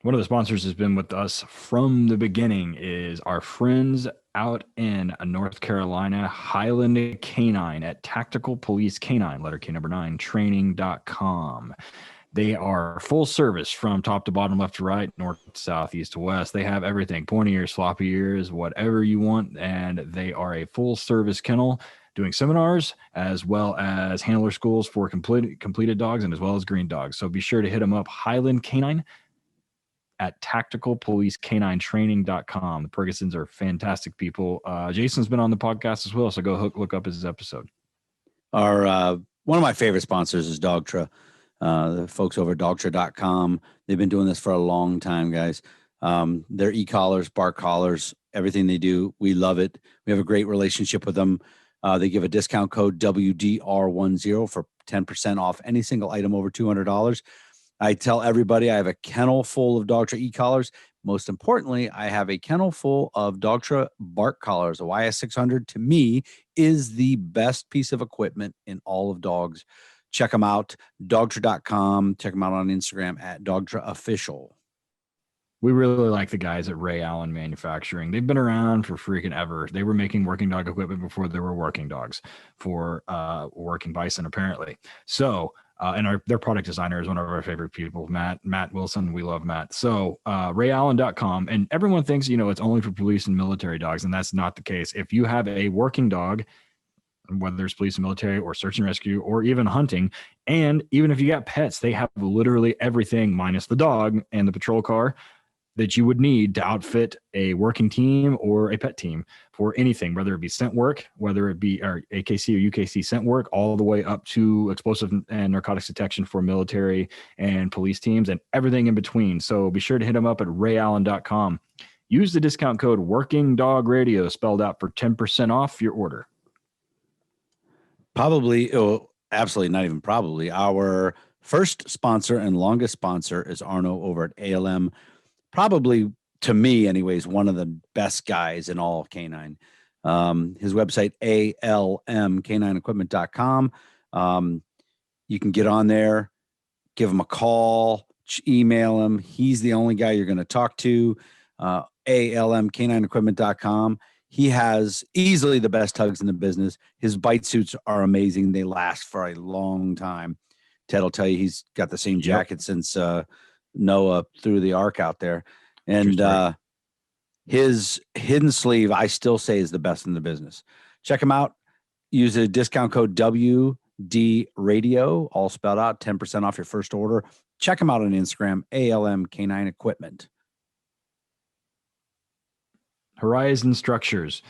One of the sponsors has been with us from the beginning is our friends out in North Carolina, Highland Canine at Tactical Police Canine, letter K number 9, training.com. They are full service from top to bottom, left to right, north, south, east to west. They have everything, pointy ears, floppy ears, whatever you want. And they are a full service kennel doing seminars as well as handler schools for completed dogs and as well as green dogs. So be sure to hit them up, Highland Canine at tacticalpolicecaninetraining.com. The Fergusons are fantastic people. Jason's been on the podcast as well, so go look up his episode. Our one of my favorite sponsors is Dogtra. The folks over at dogtra.com. They've been doing this for a long time, guys. Their e-collars, bark collars, everything they do, we love it. We have a great relationship with them. They give a discount code WDR10 for 10% off any single item over $200. I tell everybody I have a kennel full of Dogtra e-collars. Most importantly, I have a kennel full of Dogtra bark collars. The YS600 to me is the best piece of equipment in all of dogs. Check them out, dogtra.com. Check them out on Instagram at dogtraofficial. We really like the guys at Ray Allen Manufacturing. They've been around for freaking ever. They were making working dog equipment before there were working dogs for working bison, apparently. So, and their product designer is one of our favorite people, Matt Wilson. We love Matt. So rayallen.com. And everyone thinks, it's only for police and military dogs. And that's not the case. If you have a working dog, whether it's police and military or search and rescue or even hunting, and even if you got pets, they have literally everything minus the dog and the patrol car that you would need to outfit a working team or a pet team for anything, whether it be scent work, whether it be AKC or UKC scent work, all the way up to explosive and narcotics detection for military and police teams and everything in between. So be sure to hit them up at rayallen.com. Use the discount code Working Dog Radio spelled out for 10% off your order. Absolutely, not even probably. Our first sponsor and longest sponsor is Arno over at ALM. Probably, to me anyways, one of the best guys in all canine. His website, almcanineequipment.com. You can get on there, give him a call, email him. He's the only guy you're going to talk to. almcanineequipment.com. He has easily the best tugs in the business. His bite suits are amazing. They last for a long time. Ted will tell you he's got the same jacket since Noah threw the ark out there. And his hidden sleeve, I still say, is the best in the business. Check him out. Use a discount code WD Radio, all spelled out, 10% off your first order. Check him out on Instagram, ALM Canine Equipment. Horizon Structures.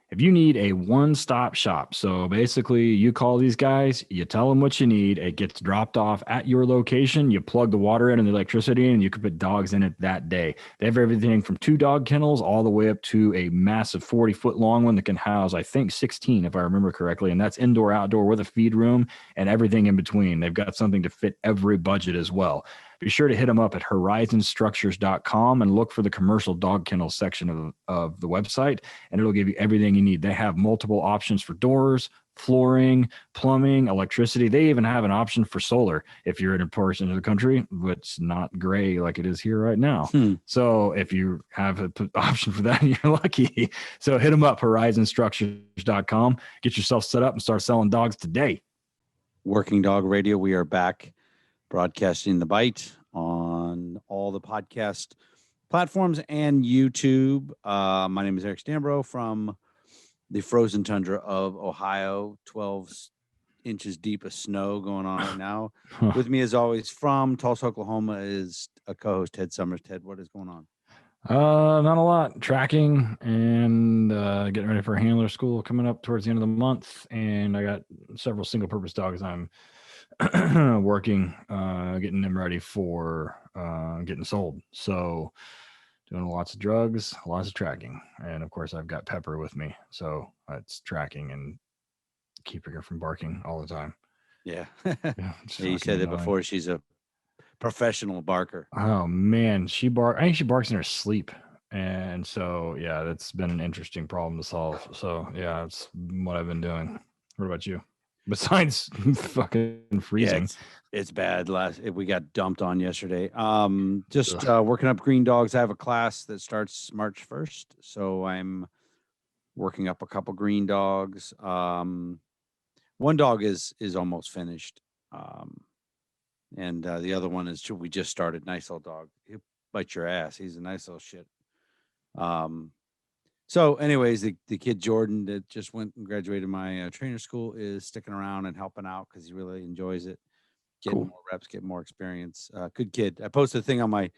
If you need a one-stop shop, so basically you call these guys, you tell them what you need, it gets dropped off at your location, you plug the water in and the electricity in, and you can put dogs in it that day. They have everything from 2 dog kennels all the way up to a massive 40-foot long one that can house, I think, 16, if I remember correctly, and that's indoor, outdoor with a feed room and everything in between. They've got something to fit every budget as well. Be sure to hit them up at horizonstructures.com and look for the commercial dog kennel section of the website, and it'll give you everything you need. They have multiple options for doors, flooring, plumbing, electricity. They even have an option for solar if you're in a portion of the country that's not gray like it is here right now. So if you have an option for that, you're lucky. So hit them up, horizonstructures.com. Get yourself set up and start selling dogs today. Working Dog Radio, we are back. Broadcasting the bite on all the podcast platforms and YouTube. My name is Eric Stambro from the frozen tundra of Ohio. 12 inches deep of snow going on right now. With me, as always, from Tulsa, Oklahoma, is a co-host, Ted Summers. Ted, what is going on? Not a lot. Tracking and getting ready for handler school coming up towards the end of the month. And I got several single-purpose dogs I'm working, getting them ready for getting sold. So doing lots of drugs, lots of tracking. And of course I've got Pepper with me. So it's tracking and keeping her from barking all the time. Yeah. You said that before. She's a professional barker. Oh man. I think she barks in her sleep. And so, yeah, that's been an interesting problem to solve. So yeah, it's what I've been doing. What about you? besides fucking Yeah, freezing. it's bad. We got dumped on yesterday. Just Ugh. working up green dogs. I have a class that starts March 1st, so I'm working up a couple green dogs. One dog is almost finished, and the other one is we just started. Nice little dog. He'll bite your ass. He's a nice little shit. So, anyways, the kid Jordan that just went and graduated my trainer school is sticking around and helping out because he really enjoys it. Getting Cool. more reps, getting more experience. Good kid. I posted a thing on my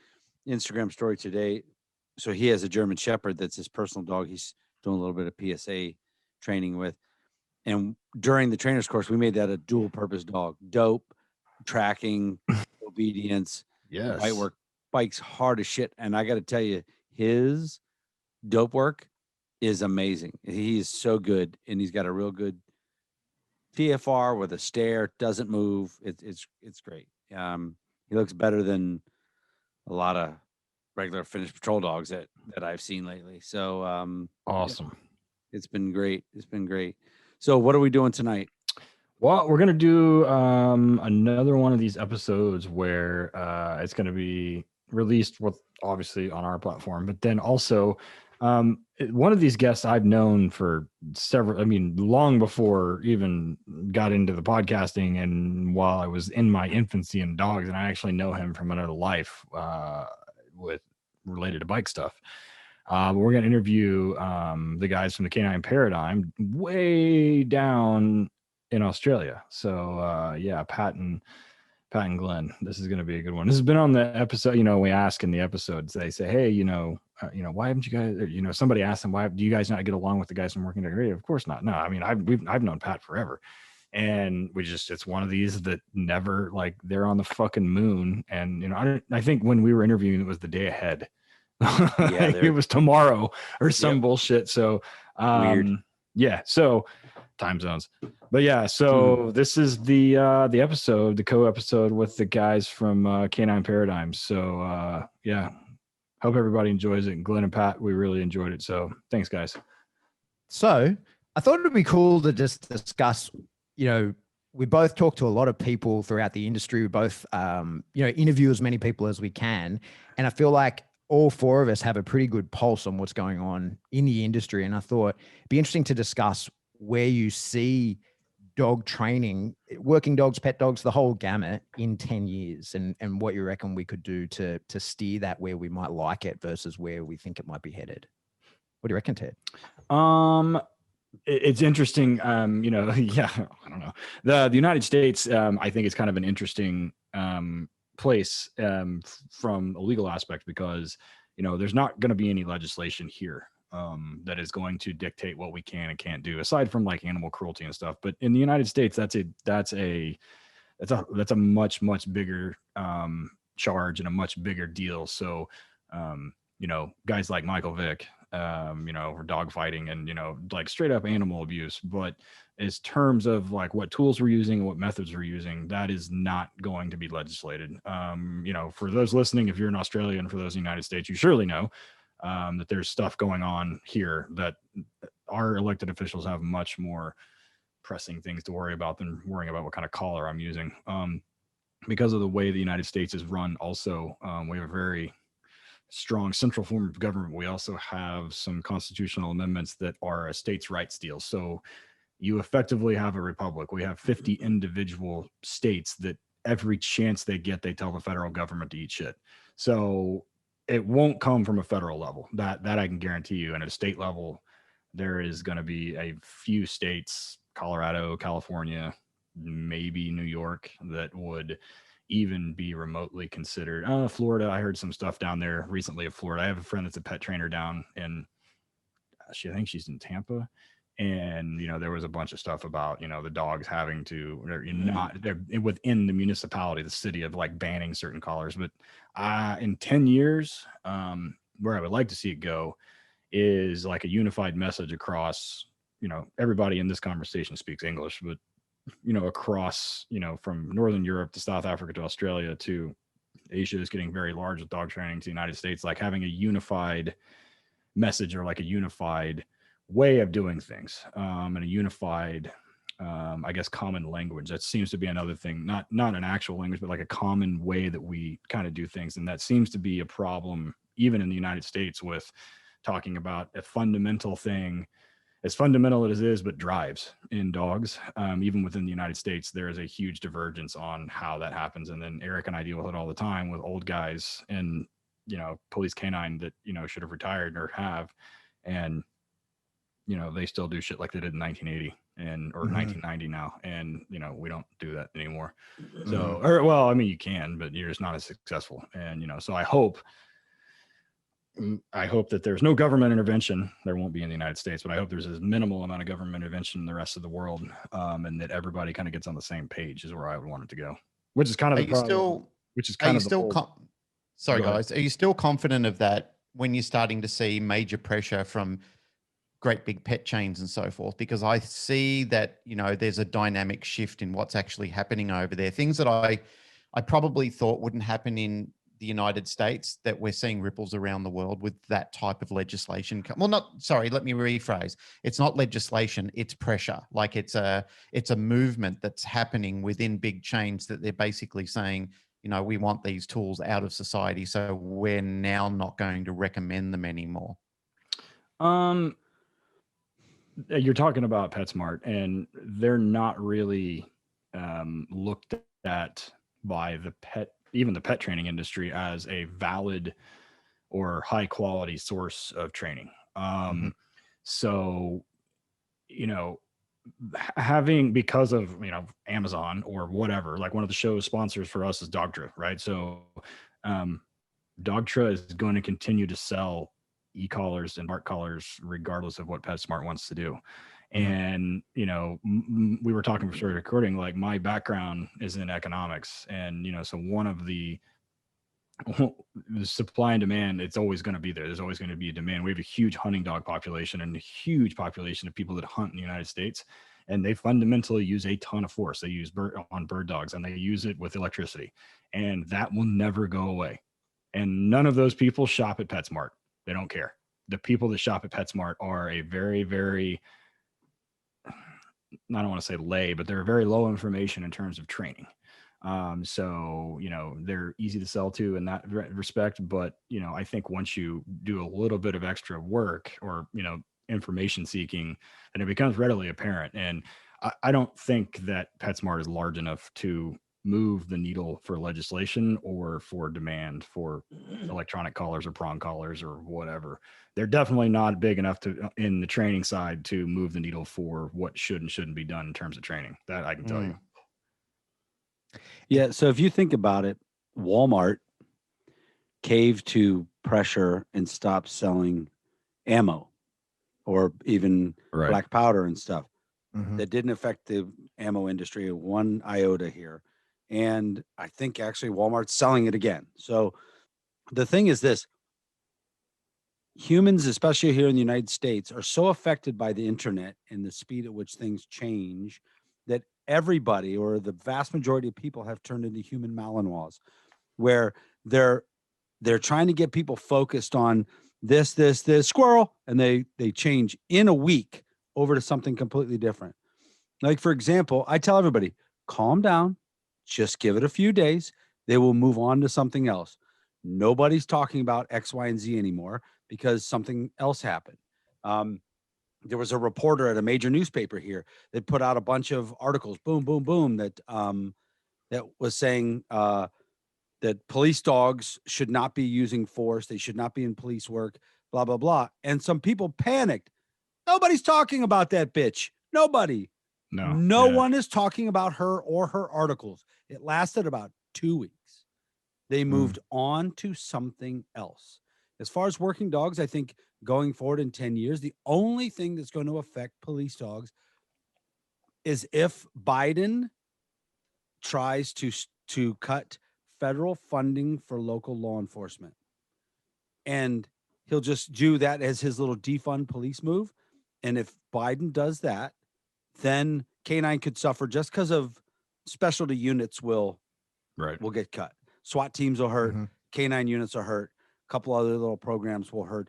Instagram story today. So he has a German Shepherd that's his personal dog. He's doing a little bit of PSA training with. And during the trainer's course, we made that a dual purpose dog. Dope, tracking, obedience, bite Yes. work, bikes hard as shit. And I got to tell you, his dope work is amazing. He is so good. And he's got a real good TFR with a stare, doesn't move. It's great. He looks better than a lot of regular Finnish patrol dogs that I've seen lately. So Awesome. it's been great. It's been great. So what are we doing tonight? Well, we're gonna do another one of these episodes where it's gonna be released with obviously on our platform, but then also one of these guests I've known for several, I mean, long before even got into the podcasting, and while I was in my infancy in dogs, and I actually know him from another life with related to bike stuff. But we're going to interview the guys from the Canine Paradigm way down in Australia. So yeah, Pat and Glenn, this is going to be a good one. This has been on the episode. You know, we ask in the episodes, they say, hey, why haven't you guys? Somebody asked them, why do you guys not get along with the guys from Working Dog Radio? Of course not. No, I mean, I've known Pat forever. And it's one of these that never, like, they're on the fucking moon. And I think when we were interviewing, it was the day ahead. Yeah, it was tomorrow or some bullshit. So weird. yeah, so time zones. But yeah, so this is the episode, the co-episode with the guys from Canine Paradigm. So yeah, hope everybody enjoys it. And Glenn and Pat, we really enjoyed it. So thanks, guys. So I thought it'd be cool to just discuss, we both talk to a lot of people throughout the industry. We both, interview as many people as we can. And I feel like all four of us have a pretty good pulse on what's going on in the industry. And I thought it'd be interesting to discuss where you see dog training, working dogs, pet dogs, the whole gamut in 10 years and what you reckon we could do to steer that where we might like it versus where we think it might be headed. What do you reckon, Ted? It's interesting. Yeah, I don't know. The United States, I think it's kind of an interesting place from a legal aspect because, there's not going to be any legislation here that is going to dictate what we can and can't do aside from like animal cruelty and stuff. But in the United States, that's a much bigger charge and a much bigger deal. So, guys like Michael Vick, for dog fighting and, like straight up animal abuse. But as terms of like what tools we're using and what methods we're using, that is not going to be legislated. For those listening, if you're in Australia and for those in the United States, you surely know that there's stuff going on here that our elected officials have much more pressing things to worry about than worrying about what kind of collar I'm using. Because of the way the United States is run, also, we have a very strong central form of government. We also have some constitutional amendments that are a states' rights deal. So you effectively have a republic. We have 50 individual states that every chance they get, they tell the federal government to eat shit. So it won't come from a federal level. That I can guarantee you. And at a state level, there is going to be a few states, Colorado, California, maybe New York, that would even be remotely considered. Florida, I heard some stuff down there recently of Florida. I have a friend that's a pet trainer down in, I think she's in Tampa. And, there was a bunch of stuff about, the dogs having to, they're within the municipality, the city, of like banning certain collars. But in 10 years, where I would like to see it go is like a unified message across, everybody in this conversation speaks English, but across, from Northern Europe to South Africa to Australia to Asia is getting very large with dog training to the United States, like having a unified message or like a unified way of doing things, and a unified I guess, common language. That seems to be another thing, not an actual language, but like a common way that we kind of do things. And that seems to be a problem even in the United States with talking about a fundamental thing, as fundamental as it is, but drives in dogs. Even within the United States, there is a huge divergence on how that happens. And then Eric and I deal with it all the time with old guys and, police canine that, should have retired or have. And, they still do shit like they did in 1980 or 1990 now. And, we don't do that anymore. So, well, I mean, you can, but you're just not as successful. And, so I hope that there's no government intervention. There won't be in the United States, but I hope there's as minimal amount of government intervention in the rest of the world, and that everybody kind of gets on the same page is where I would want it to go, which is kind of the problem. Sorry, guys. Are you still confident of that when you're starting to see major pressure from great big pet chains and so forth? Because I see that, there's a dynamic shift in what's actually happening over there. Things that I probably thought wouldn't happen in the United States, that we're seeing ripples around the world with that type of legislation. Well, let me rephrase. It's not legislation, it's pressure. Like it's a movement that's happening within big chains that they're basically saying, we want these tools out of society, so we're now not going to recommend them anymore. You're talking about PetSmart, and they're not really looked at by even the pet training industry as a valid or high quality source of training. So, having, because of, Amazon or whatever, like one of the show's sponsors for us is Dogtra, right? So, Dogtra is going to continue to sell e-collars and bark collars regardless of what PetSmart wants to do. And, we were talking before recording, like my background is in economics. And, so one of the supply and demand, it's always going to be there. There's always going to be a demand. We have a huge hunting dog population and a huge population of people that hunt in the United States. And they fundamentally use a ton of force. They use on bird dogs, and they use it with electricity. And that will never go away. And none of those people shop at PetSmart. They don't care. The people that shop at PetSmart are a very, very, I don't want to say lay, but they're very low information in terms of training. So, they're easy to sell to in that respect. But, I think once you do a little bit of extra work or, information seeking, then it becomes readily apparent. And I don't think that PetSmart is large enough to move the needle for legislation or for demand for electronic collars or prong collars or whatever. They're definitely not big enough in the training side to move the needle for what should and shouldn't be done in terms of training. That I can tell you. Yeah. So if you think about it, Walmart caved to pressure and stopped selling ammo or even black powder and stuff. That didn't affect the ammo industry one iota here. And I think actually Walmart's selling it again. So the thing is this: humans, especially here in the United States, are so affected by the internet and the speed at which things change that everybody, or the vast majority of people, have turned into human Malinois, where they're trying to get people focused on this squirrel, and they change in a week over to something completely different. Like, for example, I tell everybody, calm down, just give it a few days. They will move on to something else. Nobody's talking about X, Y, and Z anymore because something else happened. There was a reporter at a major newspaper here that put out a bunch of articles, boom, boom, boom, that was saying that police dogs should not be using force. They should not be in police work, blah, blah, blah. And some people panicked. Nobody's talking about that bitch. Nobody. No one is talking about her or her articles. It lasted about 2 weeks. They moved on to something else. As far as working dogs, I think going forward in 10 years, the only thing that's going to affect police dogs is if Biden tries to cut federal funding for local law enforcement. And he'll just do that as his little defund police move. And if Biden does that, then canine could suffer just because of specialty units will get cut. SWAT teams will hurt. Canine units are hurt. A couple other little programs will hurt.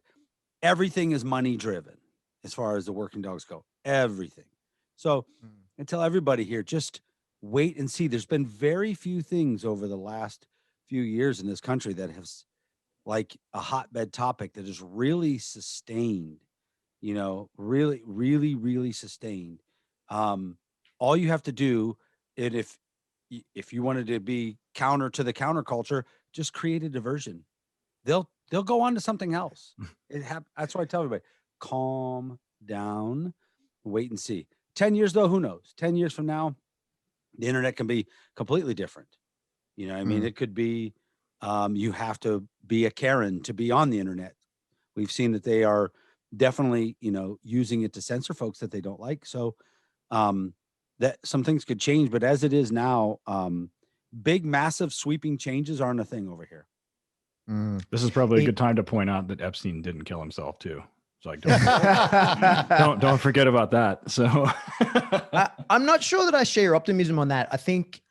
Everything is money driven as far as the working dogs go. Everything. So and tell everybody here, just wait and see. There's been very few things over the last few years in this country that have like a hotbed topic that is really sustained, really, really, really sustained. All you have to do, and if you wanted to be counter to the counterculture, just create a diversion. They'll go on to something else. That's why I tell everybody, calm down, wait and see. 10 years though, who knows? 10 years from now, the internet can be completely different. It could be, you have to be a Karen to be on the internet. We've seen that they are definitely, using it to censor folks that they don't like. So, that some things could change, but as it is now, big, massive, sweeping changes aren't a thing over here. This is probably a good time to point out that Epstein didn't kill himself too. It's like, don't forget about that. So I'm not sure that I share your optimism on that. I think,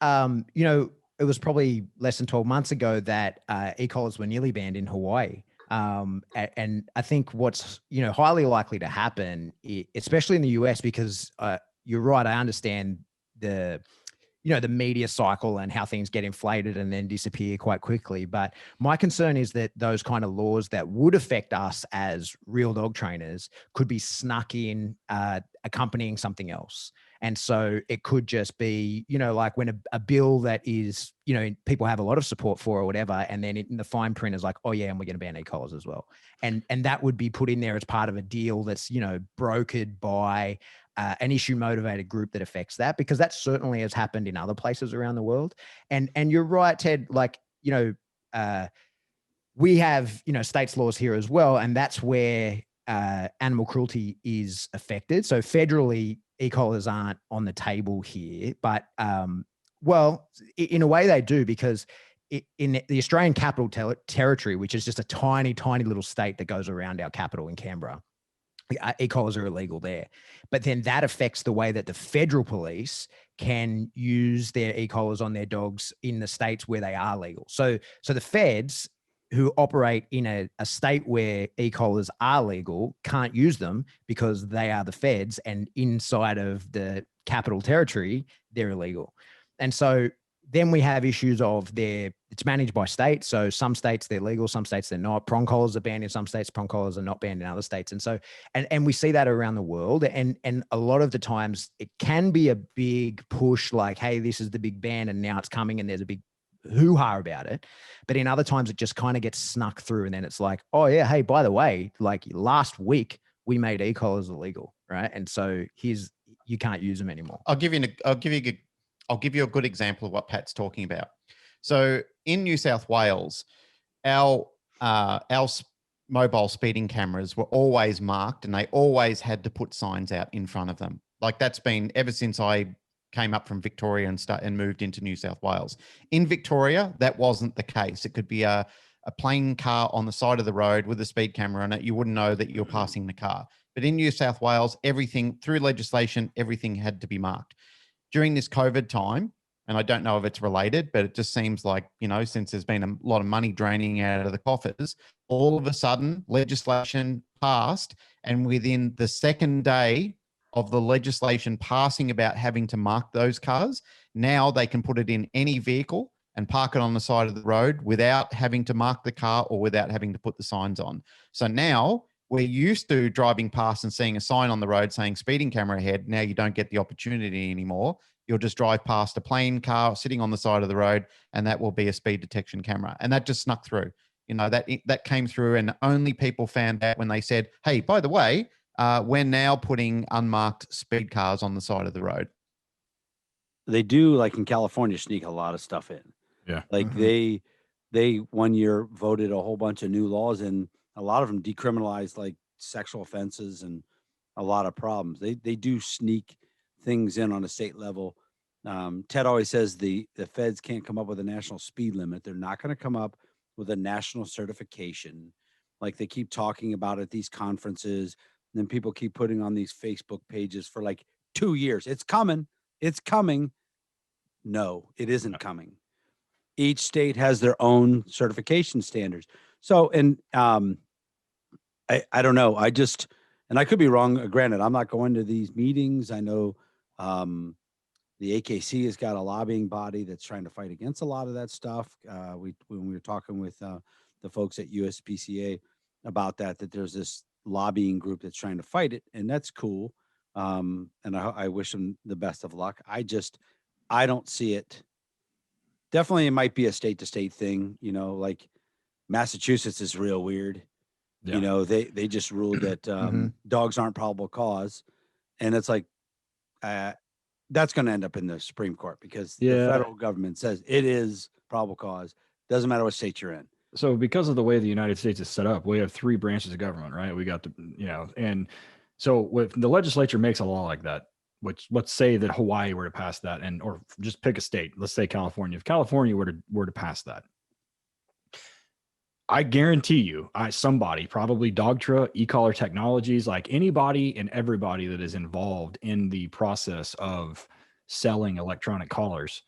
it was probably less than 12 months ago that e-collars were nearly banned in Hawaii. And I think what's, highly likely to happen, especially in the US, because you're right, I understand the media cycle and how things get inflated and then disappear quite quickly. But my concern is that those kind of laws that would affect us as real dog trainers could be snuck in accompanying something else. And so it could just be, like when a bill that is, people have a lot of support for or whatever, and then in the fine print is like, oh yeah, and we're going to ban e-collars as well. And that would be put in there as part of a deal that's, brokered by an issue motivated group that affects that, because that certainly has happened in other places around the world. And you're right, Ted, like, we have, states laws here as well. And that's where animal cruelty is affected. So federally, e-collars aren't on the table here, but well, in a way they do, because in the Australian Capital Territory, which is just a tiny, tiny little state that goes around our capital in Canberra, e-collars are illegal there. But then that affects the way that the federal police can use their e-collars on their dogs in the states where they are legal. So the feds who operate in a state where e-collars are legal can't use them because they are the feds, and inside of the Capital Territory, they're illegal. And so then we have issues of it's managed by state. So some states they're legal, some states they're not. Prong collars are banned in some states, prong collars are not banned in other states. And so, and we see that around the world. And a lot of the times it can be a big push, like, hey, this is the big ban and now it's coming and there's a big hoo-ha about it. But in other times it just kind of gets snuck through, and then it's like, oh yeah, hey, by the way, like last week we made e-collars illegal, right? And so you can't use them anymore. I'll give you a good example of what Pat's talking about. So in New South Wales, our mobile speeding cameras were always marked, and they always had to put signs out in front of them. Like that's been ever since I came up from Victoria and moved into New South Wales. In Victoria, that wasn't the case. It could be a plain car on the side of the road with a speed camera on it. You wouldn't know that you're passing the car. But in New South Wales, everything through legislation, everything had to be marked. During this COVID time, and I don't know if it's related, but it just seems like, since there's been a lot of money draining out of the coffers, all of a sudden legislation passed. And within the second day of the legislation passing about having to mark those cars, now they can put it in any vehicle and park it on the side of the road without having to mark the car or without having to put the signs on. So now we're used to driving past and seeing a sign on the road saying speeding camera ahead. Now you don't get the opportunity anymore. You'll just drive past a plain car sitting on the side of the road, and that will be a speed detection camera. And that just snuck through. That came through, and only people found out when they said, hey, by the way, we're now putting unmarked speed cars on the side of the road. They do, like in California, sneak a lot of stuff in. Yeah. Like they 1 year voted a whole bunch of new laws, and a lot of them decriminalized like sexual offenses and a lot of problems. They do sneak things in on a state level. Ted always says the feds can't come up with a national speed limit. They're not going to come up with a national certification like they keep talking about at these conferences. And then people keep putting on these Facebook pages for like 2 years. It's coming. It's coming. No, it isn't coming. Each state has their own certification standards. So, and I don't know. And I could be wrong. Granted, I'm not going to these meetings. I know The AKC has got a lobbying body that's trying to fight against a lot of that stuff. When we were talking with the folks at USPCA about that there's this lobbying group that's trying to fight it, and that's cool. And I wish them the best of luck. I don't see it. Definitely, it might be a state to state thing. Like Massachusetts is real weird. Yeah. They just ruled that dogs aren't probable cause, and it's like that's going to end up in the Supreme Court because the federal government says it is probable cause. Doesn't matter what state you're in. So because of the way the United States is set up, we have three branches of government, right? We got and so with the legislature makes a law like that, which let's say that Hawaii were to pass that, or just pick a state. Let's say California. If California were to pass that, I guarantee you, somebody, probably Dogtra, e-collar technologies, like anybody and everybody that is involved in the process of selling electronic collars,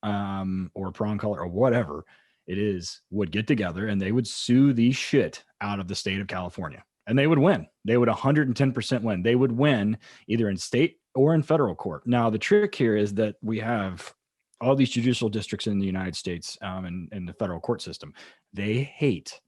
or prong collar or whatever it is, would get together and they would sue the shit out of the state of California, and they would win. They would 110% win. They would win either in state or in federal court. Now, the trick here is that we have all these judicial districts in the United States, and the federal court system. They hate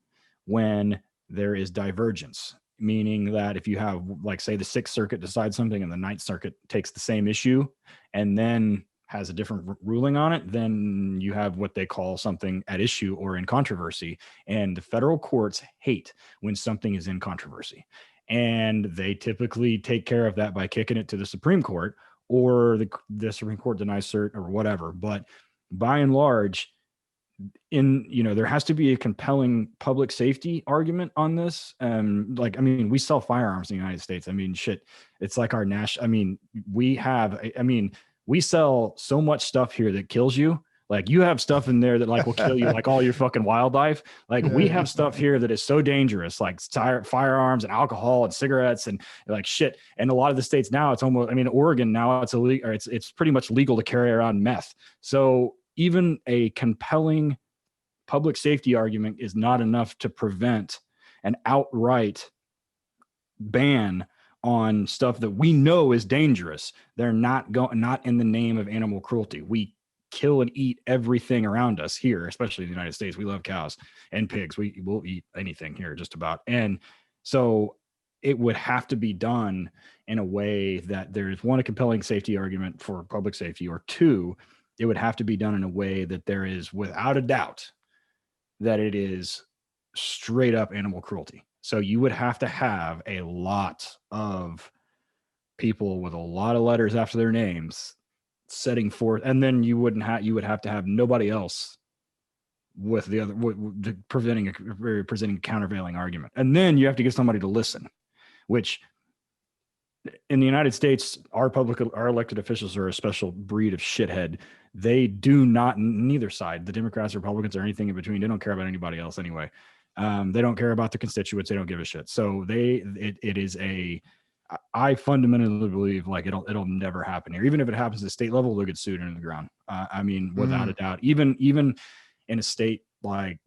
when there is divergence, meaning that if you have, like, say, the Sixth Circuit decides something and the Ninth Circuit takes the same issue and then has a different ruling on it, then you have what they call something at issue or in controversy. And the federal courts hate when something is in controversy. And they typically take care of that by kicking it to the Supreme Court, or the Supreme Court denies cert or whatever. But by and large, there has to be a compelling public safety argument on this. We sell firearms in the United States. I mean, shit, it's like our national, we sell so much stuff here that kills you. Like, you have stuff in there that like will kill you, like all your fucking wildlife. Like, we have stuff here that is so dangerous, like firearms and alcohol and cigarettes and like shit. And a lot of the states now, it's almost, Oregon now, it's illegal, or it's pretty much legal to carry around meth. So even a compelling public safety argument is not enough to prevent an outright ban on stuff that we know is dangerous. They're not in the name of animal cruelty. We kill and eat everything around us here, especially in the United States. We love cows and pigs. We will eat anything here, just about. And so it would have to be done in a way that there's, one, a compelling safety argument for public safety, or two, it would have to be done in a way that there is, without a doubt, that it is straight up animal cruelty. So you would have to have a lot of people with a lot of letters after their names setting forth, and then you would have to have nobody else with the other presenting a countervailing argument. And then you have to get somebody to listen, which in the United States, our elected officials are a special breed of shithead. They do not, neither side, the Democrats, Republicans, or anything in between, they don't care about anybody else anyway. They don't care about the constituents. They don't give a shit. So I fundamentally believe like it'll never happen here. Even if it happens at the state level, they'll get sued into the ground. Without a doubt, even in a state like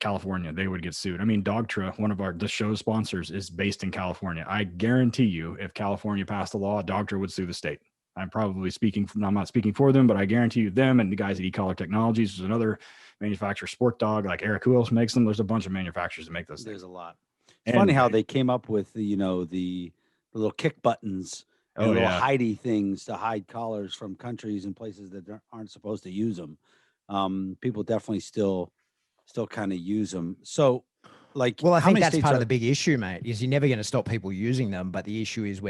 California, they would get sued. Dogtra, one of the show sponsors, is based in California. I guarantee you, if California passed a law, Dogtra would sue the state. I'm not speaking for them, but I guarantee you, them and the guys at E-Collar Technologies, there's another manufacturer, Sport Dog, like Eric, who else makes them? There's a bunch of manufacturers that make those things. There's a lot. It's funny how they came up with the little kick buttons and little hidey things to hide collars from countries and places that aren't supposed to use them. People definitely still kind of use them. So, like, well, I think that's part of the big issue, mate, is you're never going to stop people using them. But the issue is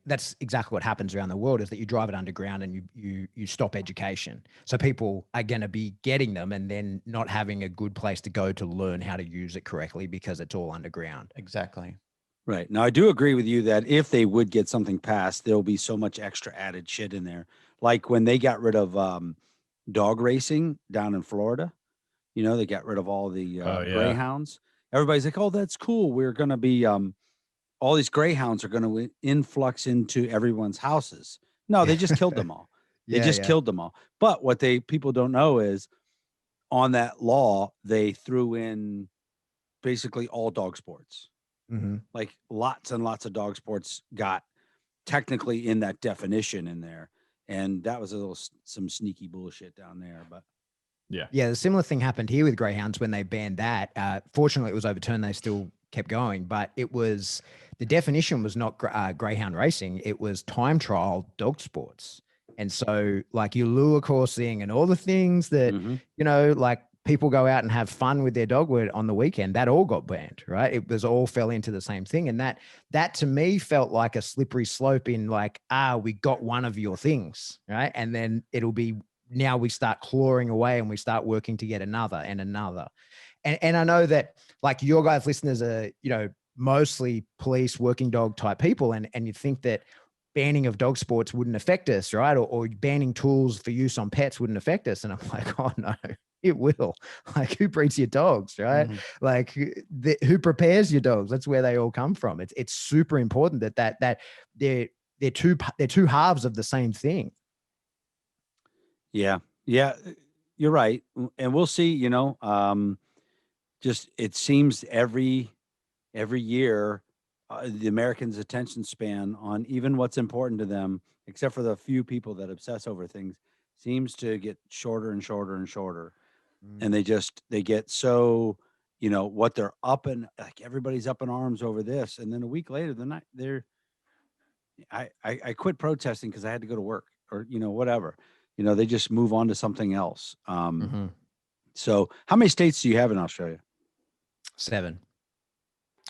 that's exactly what happens around the world, is that you drive it underground and you stop education. So people are going to be getting them and then not having a good place to go to learn how to use it correctly because it's all underground. Exactly. Right. Now, I do agree with you that if they would get something passed, there'll be so much extra added shit in there. Like when they got rid of dog racing down in Florida, they got rid of all the greyhounds. Everybody's like, oh, that's cool. We're going to be all these greyhounds are going to influx into everyone's houses. No, they just killed them all. They killed them all. But what people don't know is on that law, they threw in basically all dog sports. Mm-hmm. Like lots and lots of dog sports got technically in that definition in there. And that was some sneaky bullshit down there, but. Yeah, the similar thing happened here with greyhounds when they banned that. Fortunately, it was overturned. They still kept going, but it was, the definition was not greyhound racing. It was time trial dog sports. And so like your lure coursing and all the things that, you know, like people go out and have fun with their dog on the weekend, that all got banned, right? It was all fell into the same thing. And that to me felt like a slippery slope in like, we got one of your things, right? And then it'll be, now we start clawing away and we start working to get another and another. And I know that like your guys listeners are, you know, mostly police, working dog type people. And you think that banning of dog sports wouldn't affect us, right? Or banning tools for use on pets wouldn't affect us. And I'm like, oh no, it will. Like, who breeds your dogs, right? Like who prepares your dogs? That's where they all come from. It's super important that they're two halves of the same thing. Yeah, you're right. And we'll see, you know, just, it seems every year, the Americans' attention span on even what's important to them, except for the few people that obsess over things, seems to get shorter and shorter and shorter. And they get so, you know, what they're up and like everybody's up in arms over this. And then a week later, I quit protesting because I had to go to work or, you know, whatever. You know, they just move on to something else. So how many states do you have in Australia? 7.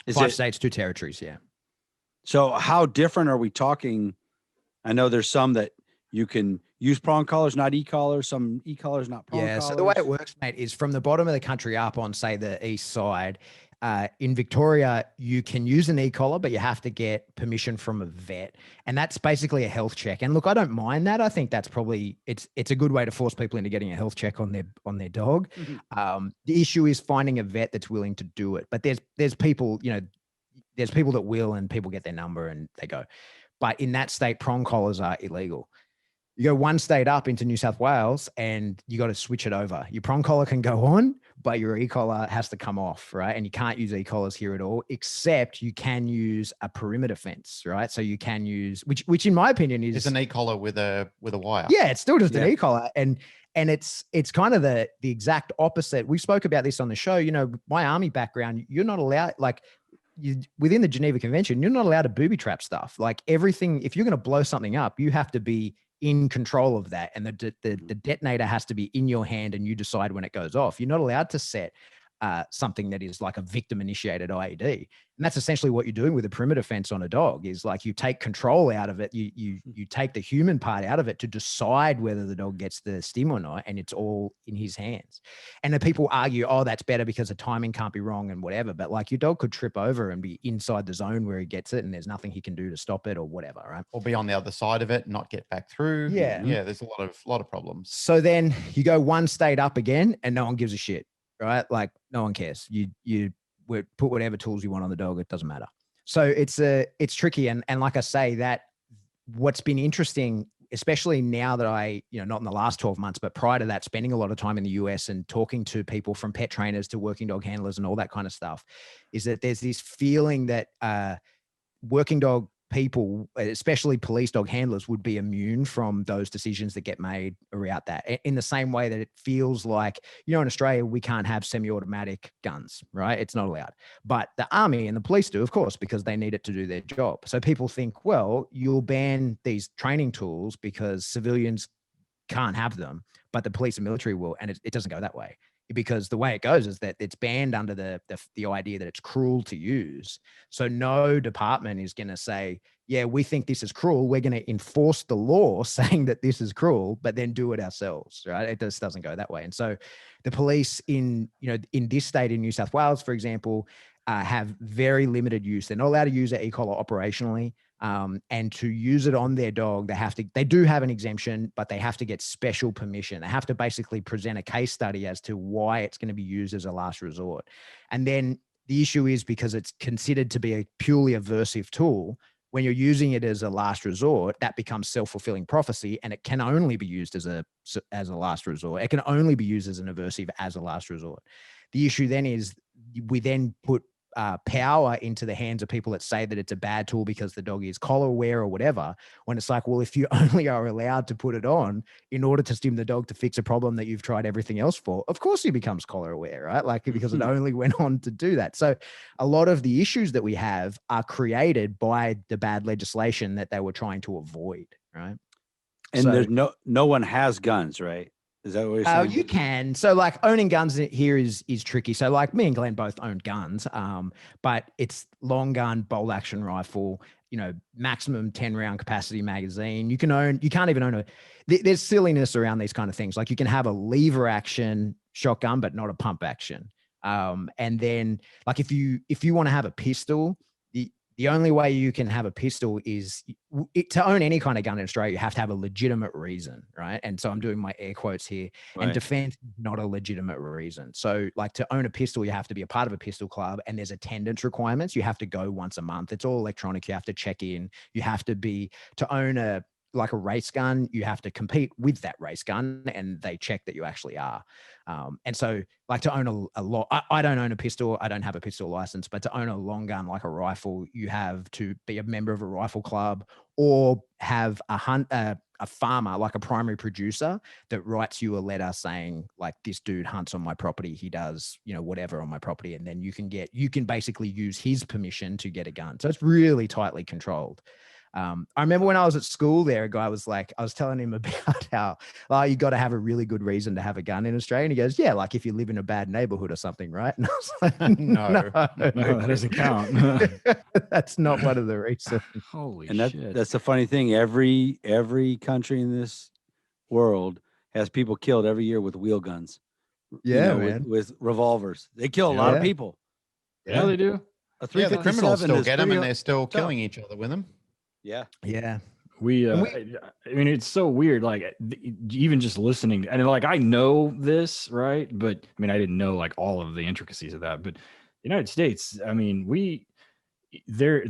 5 states, 2 territories. Yeah. So how different are we talking? I know there's some that you can use prong collars, not e-collars, some e-collars, not prong collars. So the way it works, mate, is from the bottom of the country up on, say, the east side. In Victoria, you can use an e-collar, but you have to get permission from a vet. And that's basically a health check. And look, I don't mind that. I think that's probably, it's a good way to force people into getting a health check on their dog. The issue is finding a vet that's willing to do it. But there's people, you know, there's people that will, and people get their number and they go. But in that state, prong collars are illegal. You go one state up into New South Wales and you got to switch it over. Your prong collar can go on, but your e-collar has to come off, right? And you can't use e-collars here at all, except you can use a perimeter fence, right? So you can use, which in my opinion is an e-collar with a wire. Yeah, it's still just an e-collar. And it's kind of the exact opposite. We spoke about this on the show. You know, my army background, you're not allowed, like, within the Geneva Convention, you're not allowed to booby trap stuff. Like everything, if you're going to blow something up, you have to be in control of that. And the detonator has to be in your hand and you decide when it goes off. You're not allowed to set something that is like a victim initiated IED. And that's essentially what you're doing with a perimeter fence on a dog, is like you take control out of it. You take the human part out of it to decide whether the dog gets the stim or not. And it's all in his hands. And the people argue, oh, that's better because the timing can't be wrong and whatever. But like your dog could trip over and be inside the zone where he gets it and there's nothing he can do to stop it or whatever, right? Or be on the other side of it, not get back through. Yeah. There's a lot of problems. So then you go one state up again and no one gives a shit. Right? Like no one cares. You put whatever tools you want on the dog. It doesn't matter. So it's tricky. And like I say, that what's been interesting, especially now that I, you know, not in the last 12 months, but prior to that, spending a lot of time in the US and talking to people from pet trainers to working dog handlers and all that kind of stuff, is that there's this feeling that working dog people, especially police dog handlers, would be immune from those decisions that get made around that, in the same way that it feels like, you know, in Australia, we can't have semi-automatic guns, right? It's not allowed. But the army and the police do, of course, because they need it to do their job. So people think, well, you'll ban these training tools because civilians can't have them, but the police and military will. And it doesn't go that way. Because the way it goes is that it's banned under the idea that it's cruel to use. So no department is going to say, yeah, we think this is cruel. We're going to enforce the law saying that this is cruel, but then do it ourselves, right? It just doesn't go that way. And so the police in this state, in New South Wales, for example, have very limited use. They're not allowed to use an e-collar operationally. And to use it on their dog, they do have an exemption, but they have to get special permission. They have to basically present a case study as to why it's going to be used as a last resort. And then the issue is, because it's considered to be a purely aversive tool, when you're using it as a last resort, that becomes self-fulfilling prophecy, and it can only be used as a last resort. It can only be used as an aversive as a last resort. The issue then is we then put power into the hands of people that say that it's a bad tool because the dog is collar aware or whatever, when it's like, well, if you only are allowed to put it on in order to stim the dog to fix a problem that you've tried everything else for, of course he becomes collar aware, right? Like, because it only went on to do that. So a lot of the issues that we have are created by the bad legislation that they were trying to avoid, right? And So, there's no one has guns, right? Is that what you're saying? you can. So like owning guns here is tricky. So like me and Glenn both owned guns, but it's long gun, bolt action rifle, maximum 10 round capacity magazine. You can't even own there's silliness around these kind of things. Like you can have a lever action shotgun, but not a pump action. And then like if you want to have a pistol, the only way you can have a pistol is to own any kind of gun in Australia, you have to have a legitimate reason, right? And so I'm doing my air quotes here. Right. And defense is not a legitimate reason. So like to own a pistol, you have to be a part of a pistol club, and there's attendance requirements. You have to go once a month. It's all electronic. You have to check in. You have to own a race gun, you have to compete with that race gun, and they check that you actually are. And so like to own a lot, I don't own a pistol. I don't have a pistol license, but to own a long gun, like a rifle, you have to be a member of a rifle club or have a farmer, like a primary producer, that writes you a letter saying like, this dude hunts on my property. He does, whatever on my property. And then you can basically use his permission to get a gun. So it's really tightly controlled. I remember when I was at school there, a guy was like, I was telling him about how you got to have a really good reason to have a gun in Australia. And he goes, yeah, like if you live in a bad neighborhood or something, right? And I was like, no, that doesn't count. That's not one of the reasons. Holy and shit. That's the funny thing. Every country in this world has people killed every year with wheel guns. Yeah, man. With revolvers. They kill a lot of people. Yeah, they do. The criminals still get them, and they're still killing each other with them. Yeah. Yeah. I mean, it's so weird. Like even just listening, and like, I know this, right? But I mean, I didn't know like all of the intricacies of that, but the United States, I mean, there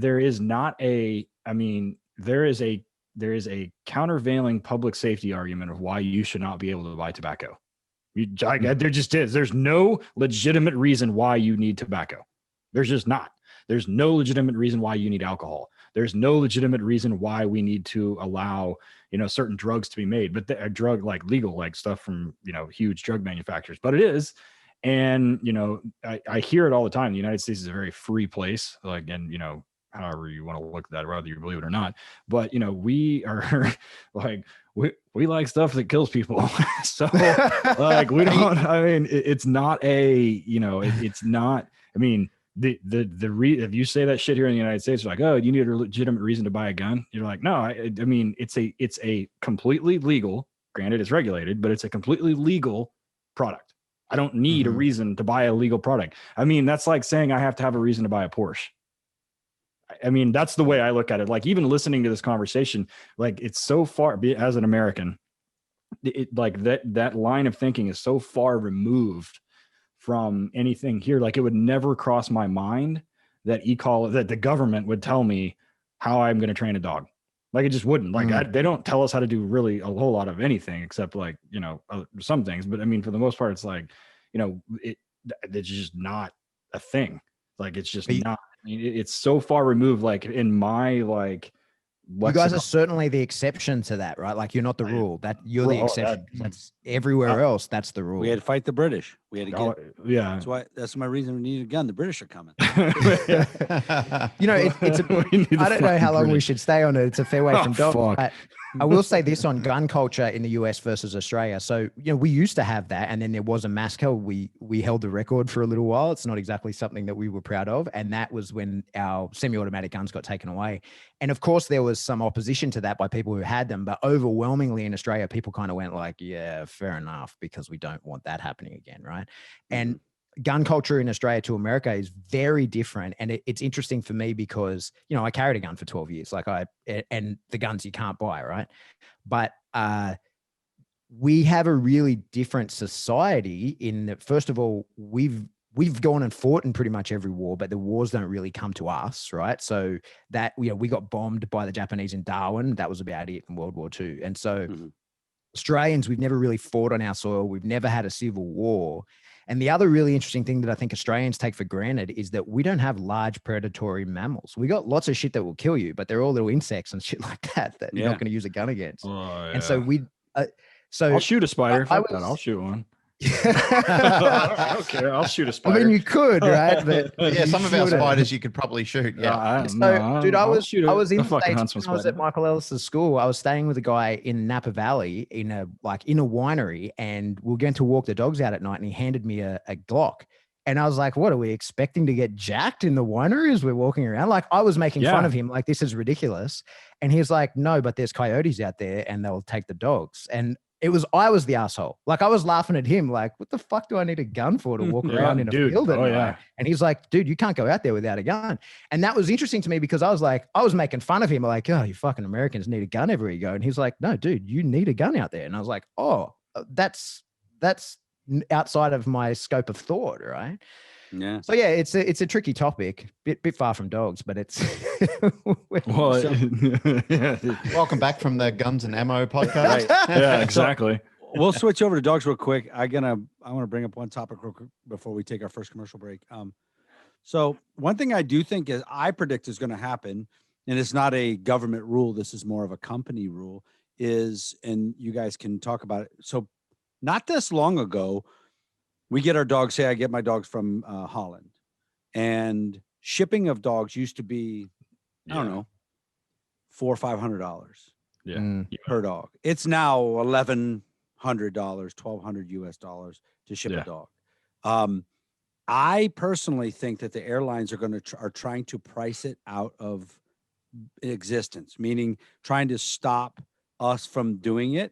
is a countervailing public safety argument of why you should not be able to buy tobacco. There just is. There's no legitimate reason why you need tobacco. There's just not. There's no legitimate reason why you need alcohol. There's no legitimate reason why we need to allow, certain drugs to be made, but a drug like legal, like stuff from, huge drug manufacturers, but it is. And, I hear it all the time. The United States is a very free place. Like, and, however you want to look at that, whether you believe it or not, but, we are like, we like stuff that kills people. So like, we don't, I mean, it's not it's not, I mean, if you say that shit here in the United States, you're like, oh, you need a legitimate reason to buy a gun. You're like, no, I mean, it's a completely legal, granted it's regulated, but it's a completely legal product. I don't need a reason to buy a legal product. I mean, that's like saying I have to have a reason to buy a Porsche. I mean, that's the way I look at it. Like even listening to this conversation, like it's so far, as an American, like that line of thinking is so far removed from anything here. Like it would never cross my mind that that the government would tell me how I'm going to train a dog. Like it just wouldn't. Like they don't tell us how to do really a whole lot of anything except like, some things. But I mean, for the most part, it's like, it's just not a thing. Like it's just not. I mean, it's so far removed. Like in my you guys are certainly the exception to that, right? Like you're not the rule. That you're the exception. That's everywhere else. That's the rule. We had to fight the British. We had to get. Yeah. That's my reason we need a gun. The British are coming. I don't know how long we should stay on it. It's a fair way from dog. I will say this on gun culture in the US versus Australia. So, we used to have that, and then there was a massacre. We held the record for a little while. It's not exactly something that we were proud of. And that was when our semi-automatic guns got taken away. And of course, there was some opposition to that by people who had them, but overwhelmingly in Australia, people kind of went like, yeah, fair enough, because we don't want that happening again, right? And gun culture in Australia to America is very different. And it's interesting for me because, I carried a gun for 12 years, and the guns you can't buy, right? But we have a really different society in that, first of all, we've gone and fought in pretty much every war, but the wars don't really come to us, right? So that, we got bombed by the Japanese in Darwin. That was about it in World War II. And so Australians, we've never really fought on our soil. We've never had a civil war. And the other really interesting thing that I think Australians take for granted is that we don't have large predatory mammals. We got lots of shit that will kill you, but they're all little insects and shit like that you're not going to use a gun against. Oh, and so I'll shoot a spider. Fuck that. I'll shoot one. I don't care. I'll shoot a spider. I mean, you could, right? But yeah, some of our spiders you could probably shoot. Yeah. Dude, I was in the States when I was spider. at Michael Ellis's school. I was staying with a guy in Napa Valley in a winery, and we were going to walk the dogs out at night, and he handed me a Glock. And I was like, what, are we expecting to get jacked in the winery as we're walking around? Like, I was making fun of him, like, this is ridiculous. And he was like, no, but there's coyotes out there and they'll take the dogs. And I was the asshole. Like, I was laughing at him, like, what the fuck do I need a gun for to walk around in a field at night? And he's like, dude, you can't go out there without a gun. And that was interesting to me because I was making fun of him, like, oh, you fucking Americans need a gun everywhere you go. And he's like, no, dude, you need a gun out there. And I was like, oh, that's outside of my scope of thought, right? Yeah. So yeah, it's a tricky topic, bit far from dogs, but it's Welcome back from the Guns and Ammo podcast. Yeah, exactly. So we'll switch over to dogs real quick. I want to bring up one topic real quick before we take our first commercial break. So one thing I do think is I predict is going to happen, and it's not a government rule. This is more of a company rule. And you guys can talk about it. So not this long ago, we get our dogs. Say I get my dogs from Holland, and shipping of dogs used to be, I don't know, $400 or $500 per dog. It's now $1,100, $1,200 US to ship a dog. I personally think that the airlines are trying to price it out of existence, meaning trying to stop us from doing it.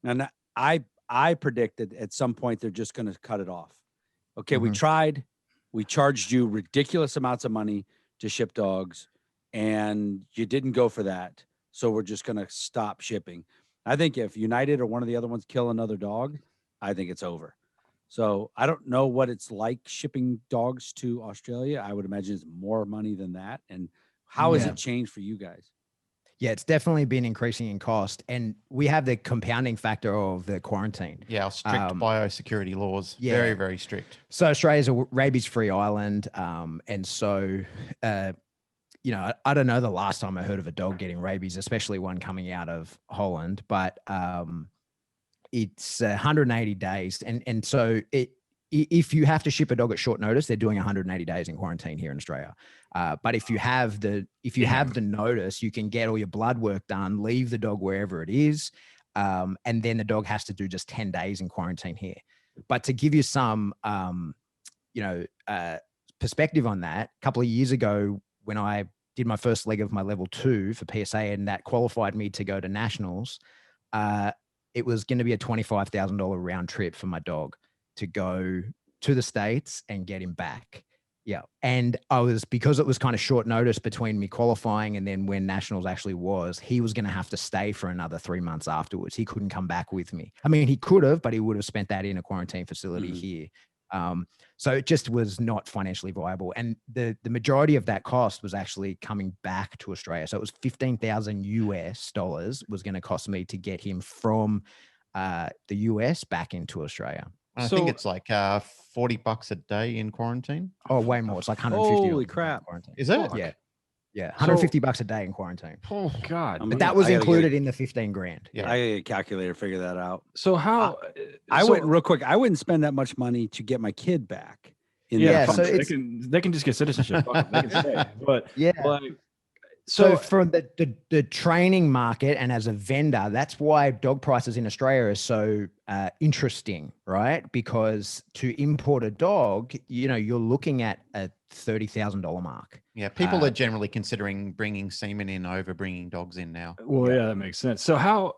And I predict that at some point they're just going to cut it off. Okay, we tried. We charged you ridiculous amounts of money to ship dogs, and you didn't go for that. So we're just going to stop shipping. I think if United or one of the other ones kill another dog, I think it's over. So I don't know what it's like shipping dogs to Australia. I would imagine it's more money than that. And how has it changed for you guys? Yeah, it's definitely been increasing in cost. And we have the compounding factor of the quarantine. Yeah, our strict biosecurity laws. Yeah. Very, very strict. So Australia's a rabies-free island. And so, you know, I don't know the last time I heard of a dog getting rabies, especially one coming out of Holland, but it's 180 days. And so if you have to ship a dog at short notice, they're doing 180 days in quarantine here in Australia. But if you have the notice, you can get all your blood work done, leave the dog wherever it is, and then the dog has to do just 10 days in quarantine here. But to give you some, perspective on that, a couple of years ago when I did my first leg of my level 2 for PSA, and that qualified me to go to nationals, it was going to be a $25,000 round trip for my dog to go to the States and get him back. Yeah. And because it was kind of short notice between me qualifying and then when nationals actually was, he was going to have to stay for another 3 months afterwards. He couldn't come back with me. I mean, he could have, but he would have spent that in a quarantine facility here. So it just was not financially viable. And the majority of that cost was actually coming back to Australia. So it was $15,000 US was going to cost me to get him from the US back into Australia. I think it's like $40 a day in quarantine. Oh, way more. It's like 150. Holy crap. Is it? Yeah. Yeah. $150 a day in quarantine. Oh God. But that was included in the 15 grand. Yeah. I get a calculator to figure that out. So how I wouldn't spend that much money to get my kid back. So they can just get citizenship. They can stay. But yeah. So for the training market and as a vendor, that's why dog prices in Australia are so interesting, right? Because to import a dog, you're looking at a $30,000 mark. Yeah, people are generally considering bringing semen in over bringing dogs in now. Well, yeah, that makes sense. So how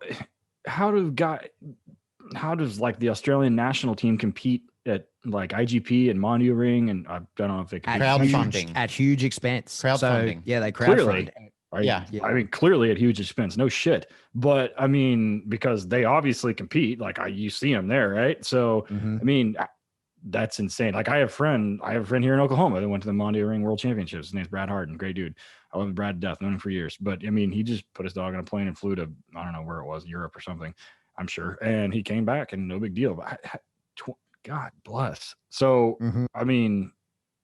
does like the Australian national team compete at like IGP and Monitoring, and I don't know if they can crowdfunding at huge expense. Crowdfunding. So, yeah, they crowdfund. Right? Yeah. I mean, clearly at huge expense. No shit. But I mean, because they obviously compete, like you see them there, right? So I mean, that's insane. Like I have a friend here in Oklahoma that went to the Monitoring World Championships. His name's Brad Harden, great dude. I love Brad to death, known him for years. But I mean, he just put his dog on a plane and flew to, I don't know where it was, Europe or something, I'm sure. And he came back and no big deal. But God bless. So, Mhm. I mean,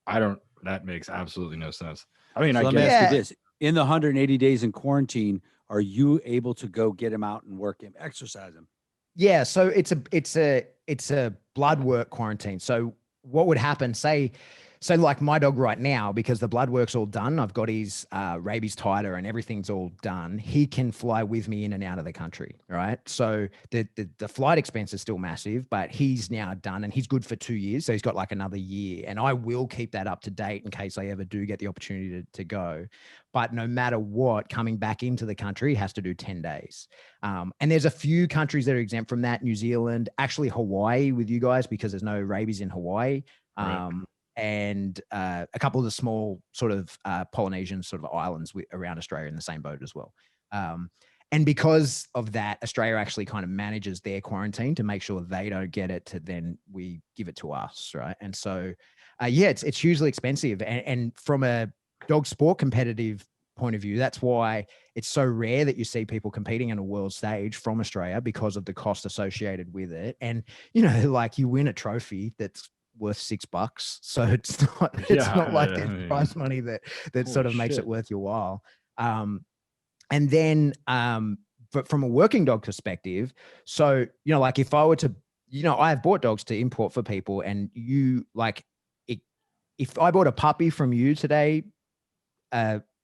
that makes absolutely no sense. I mean, So I let me guess. ask you Yeah. this. In the 180 days in quarantine, are you able to go get him out and work him, exercise him? Yeah, so it's a blood work quarantine. So what would happen? So like my dog right now, because the blood work's all done, I've got his rabies titer and everything's all done. He can fly with me in and out of the country, right? So the flight expense is still massive, but he's now done and he's good for 2 years. So he's got like another year, and I will keep that up to date in case I ever do get the opportunity to go. But no matter what, coming back into the country has to do 10 days. And there's a few countries that are exempt from that. New Zealand, actually Hawaii with you guys, because there's no rabies in Hawaii. Right. And a couple of the small sort of Polynesian sort of islands around Australia in the same boat as well. And because of that, Australia actually kind of manages their quarantine to make sure they don't get it, to then we give it to us, right? And so, yeah, it's hugely expensive. And from a dog sport competitive point of view, that's why it's so rare that you see people competing on a world stage from Australia, because of the cost associated with it. And, you know, like you win a trophy that's worth $6. So it's not like I there's mean, prize money that sort holy of makes it shit. worth your while. And then but from a working dog perspective, so, you know, like if I were to, you know, I have bought dogs to import for people, and you like it, if I bought a puppy from you today,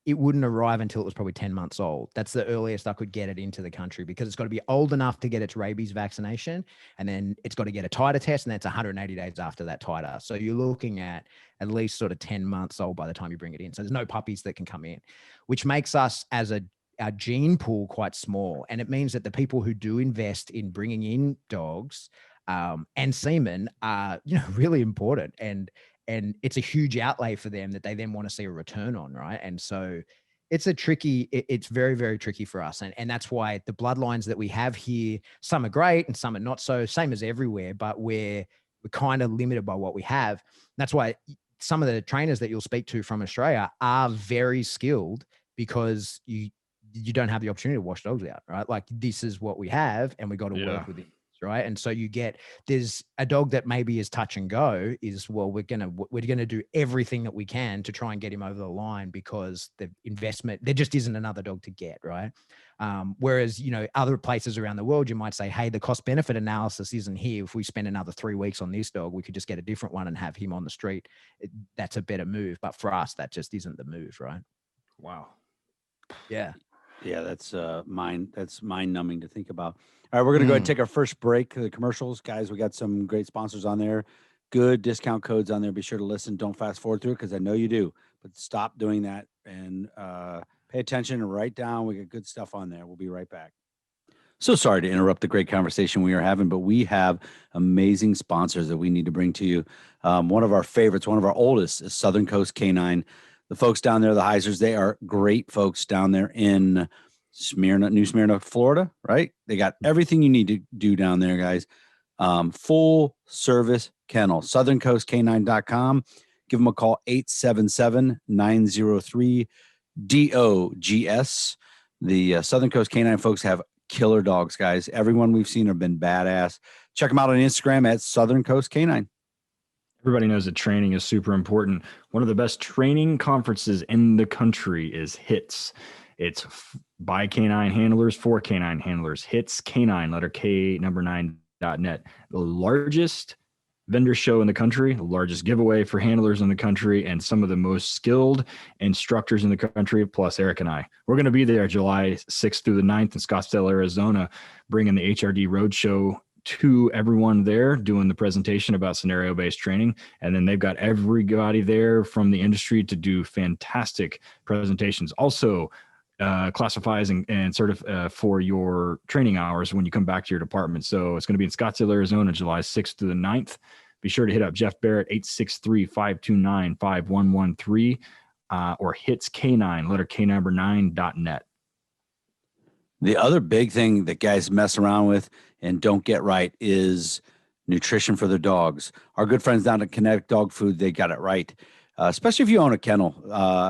it wouldn't arrive until it was probably 10 months old. That's the earliest I could get it into the country, because it's got to be old enough to get its rabies vaccination. And then it's got to get a titer test, and that's 180 days after that titer. So you're looking at least sort of 10 months old by the time you bring it in. So there's no puppies that can come in, which makes us as our gene pool quite small. And it means that the people who do invest in bringing in dogs and semen are, you know, really important. And it's a huge outlay for them that they then want to see a return on, right? And so it's it's very, very tricky for us. And that's why the bloodlines that we have here, some are great and some are not so, same as everywhere, but we're kind of limited by what we have. That's why some of the trainers that you'll speak to from Australia are very skilled, because you don't have the opportunity to wash dogs out, right? Like, this is what we have, and we got to work with it. Right. And so there's a dog that maybe is touch and go, is, well, we're going to do everything that we can to try and get him over the line, because the investment, there just isn't another dog to get. Right. Whereas, you know, other places around the world, you might say, hey, the cost benefit analysis isn't here. If we spend another 3 weeks on this dog, we could just get a different one and have him on the street. That's a better move. But for us, that just isn't the move. Right. Wow. Yeah. Yeah, that's mind numbing to think about. All right, we're going to go ahead and take our first break. The commercials, guys, we got some great sponsors on there. Good discount codes on there. Be sure to listen. Don't fast forward through it, because I know you do. But stop doing that and pay attention and write down. We got good stuff on there. We'll be right back. So sorry to interrupt the great conversation we are having, but we have amazing sponsors that we need to bring to you. One of our favorites, one of our oldest, is Southern Coast Canine. The folks down there, the Heisers, they are great folks down there in New Smyrna, Florida, right? They got everything you need to do down there, guys. Full service kennel, southerncoastcanine.com. Give them a call, 877-903-DOGS. The Southern Coast Canine folks have killer dogs, guys. Everyone we've seen have been badass. Check them out on Instagram at Southern Coast Canine. Everybody knows that training is super important. One of the best training conferences in the country is HITS. It's by canine handlers for canine handlers. HITS Canine, letter K, number 9.net. The largest vendor show in the country, the largest giveaway for handlers in the country, and some of the most skilled instructors in the country, plus Eric and I. We're going to be there July 6th through the 9th in Scottsdale, Arizona, bringing the HRD Roadshow to everyone there, doing the presentation about scenario-based training. And then they've got everybody there from the industry to do fantastic presentations. Also, classifies and for your training hours when you come back to your department. So it's going to be in Scottsdale, Arizona, July 6th through the 9th. Be sure to hit up Jeff Barrett, 863-529-5113, or HITS Canine, letter K, number 9.net. The other big thing that guys mess around with and don't get right is nutrition for their dogs. Our good friends down at Kinetic Dog Food, they got it right. Especially if you own a kennel.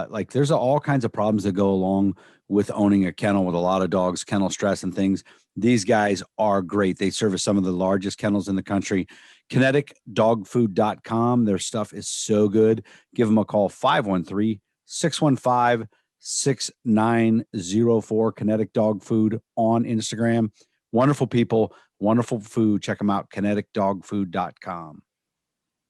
Like, there's all kinds of problems that go along with owning a kennel with a lot of dogs, kennel stress and things. These guys are great. They service some of the largest kennels in the country. kineticdogfood.com. Their stuff is so good. Give them a call, 513-615-6904. Kinetic Dog Food on Instagram. Wonderful people, wonderful food. Check them out, kineticdogfood.com.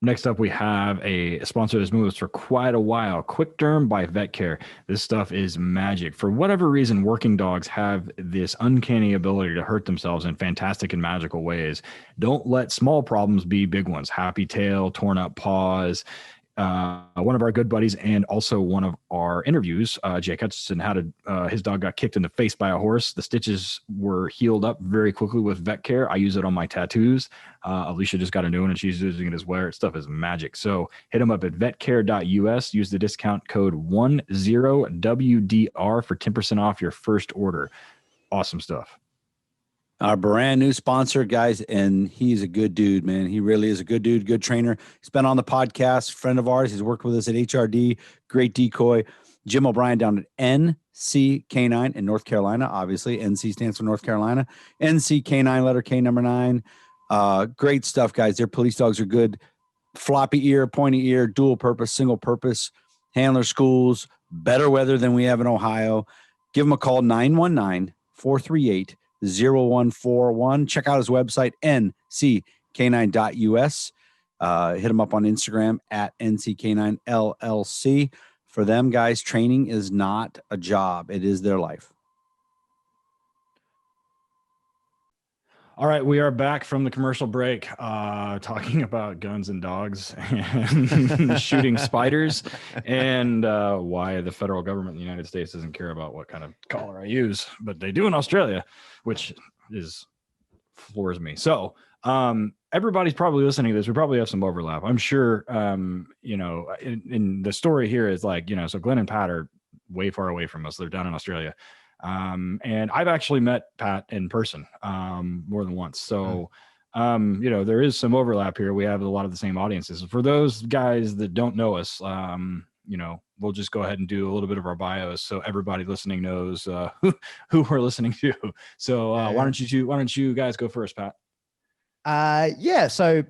Next up, we have a sponsor that's moved us for quite a while, Quick Derm by Vet Care. This stuff is magic. For whatever reason, working dogs have this uncanny ability to hurt themselves in fantastic and magical ways. Don't let small problems be big ones. Happy tail, torn up paws. One of our good buddies and also one of our interviews, Jake Hutchinson, had his dog got kicked in the face by a horse. The stitches were healed up very quickly with Vet Care. I use it on my tattoos. Alicia just got a new one and she's using it as well. It stuff is magic. So hit them up at vetcare.us. Use the discount code 10WDR for 10% off your first order. Awesome stuff. Our brand new sponsor, guys, and he's a good dude, man. He really is a good dude, good trainer. He's been on the podcast, friend of ours. He's worked with us at HRD, great decoy. Jim O'Brien down at NC Canine in North Carolina. Obviously, NC stands for North Carolina. NC Canine, letter K, number 9. Great stuff, guys. Their police dogs are good. Floppy ear, pointy ear, dual purpose, single purpose, handler schools, better weather than we have in Ohio. Give them a call, 919-438-0141. Check out his website, nccanine.us. Hit him up on Instagram at nccaninellc. For them, guys, training is not a job. It is their life. All right, we are back from the commercial break, talking about guns and dogs and shooting spiders and why the federal government in the United States doesn't care about what kind of collar I use, but they do in Australia, which floors me. So everybody's probably listening to this. We probably have some overlap. I'm sure, in the story here is like, so Glenn and Pat are way far away from us. They're down in Australia. And I've actually met Pat in person more than once. So, there is some overlap here. We have a lot of the same audiences. For those guys that don't know us, we'll just go ahead and do a little bit of our bios so everybody listening knows who we're listening to. So why don't you guys go first, Pat? So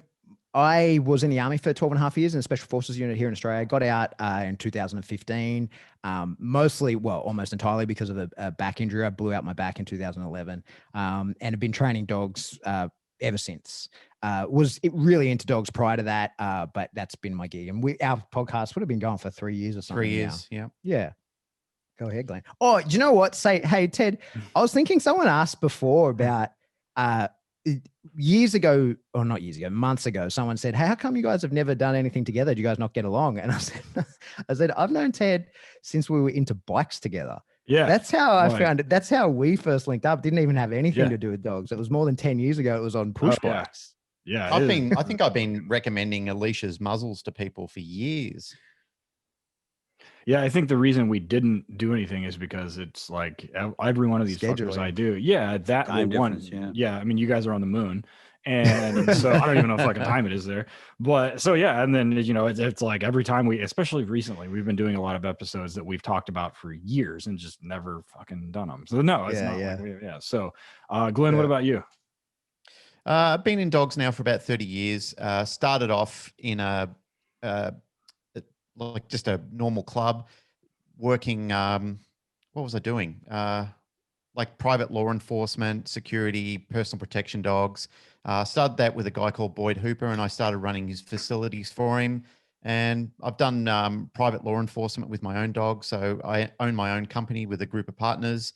I was in the Army for 12 and a half years in a special forces unit here in Australia. Got out in 2015, almost entirely because of a back injury. I blew out my back in 2011 and have been training dogs ever since. Was really into dogs prior to that, but that's been my gig. And our podcast would have been going for 3 years or something. 3 years, now. Yeah. Go ahead, Glenn. Oh, do you know what? Hey, Ted, I was thinking someone asked before about months ago, someone said, "Hey, how come you guys have never done anything together? Do you guys not get along?" And I said, I've known Ted since we were into bikes together. Yeah. That's how I found it. That's how we first linked up. Didn't even have anything to do with dogs. It was more than 10 years ago. It was on push bikes. Yeah. I think I've been recommending Alicia's muzzles to people for years. Yeah, I think the reason we didn't do anything is because it's like every one of these fuckers I do. Yeah, that one. Yeah, I mean, you guys are on the moon. And so I don't even know what fucking time it is there. But so, yeah. And then, it's like every time especially recently, we've been doing a lot of episodes that we've talked about for years and just never fucking done them. So no, it's not. So Glenn, what about you? I've been in dogs now for about 30 years. Started off in just a normal club, working. What was I doing? Like private law enforcement, security, personal protection dogs. Started that with a guy called Boyd Hooper, and I started running his facilities for him. And I've done private law enforcement with my own dog. So I own my own company with a group of partners.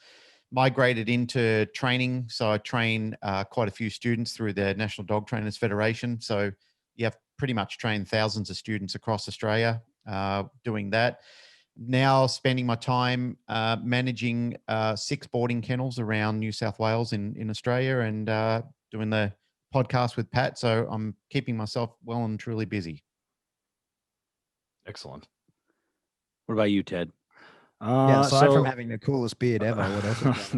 Migrated into training. So I train quite a few students through the National Dog Trainers Federation. So you have pretty much trained thousands of students across Australia doing that. Now spending my time managing 6 boarding kennels around New South Wales in Australia and doing the podcast with Pat. So I'm keeping myself well and truly busy. Excellent. What about you, Ted? Aside from having the coolest beard ever, what else?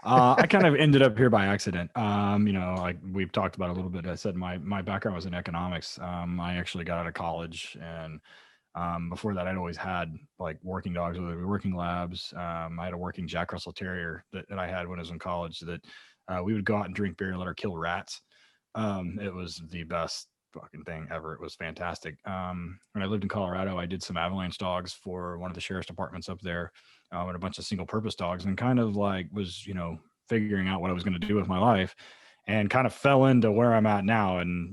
I kind of ended up here by accident. Like we've talked about a little bit. I said my background was in economics. I actually got out of college, and before that, I'd always had like working dogs, whether they were working labs. I had a working Jack Russell Terrier that I had when I was in college. That we would go out and drink beer and let her kill rats It was the best fucking thing ever. It was fantastic. When I lived in Colorado, I did some avalanche dogs for one of the sheriff's departments up there, and a bunch of single purpose dogs, and kind of like was, figuring out what I was going to do with my life, and kind of fell into where I'm at now. And,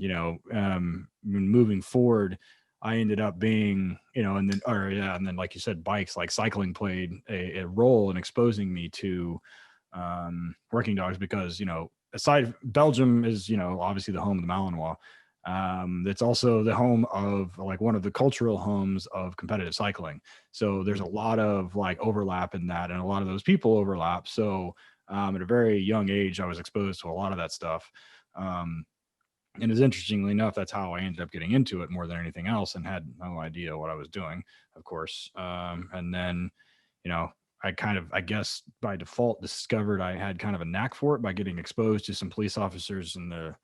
moving forward, I ended up being, and then like you said, bikes, like cycling played a role in exposing me to working dogs, because, aside, Belgium is, obviously the home of the Malinois. It's also the home of, like, one of the cultural homes of competitive cycling. So there's a lot of like overlap in that, and a lot of those people overlap. So at a very young age, I was exposed to a lot of that stuff. And as interestingly enough, that's how I ended up getting into it more than anything else, and had no idea what I was doing, of course. And then, I guess by default discovered I had kind of a knack for it by getting exposed to some police officers in the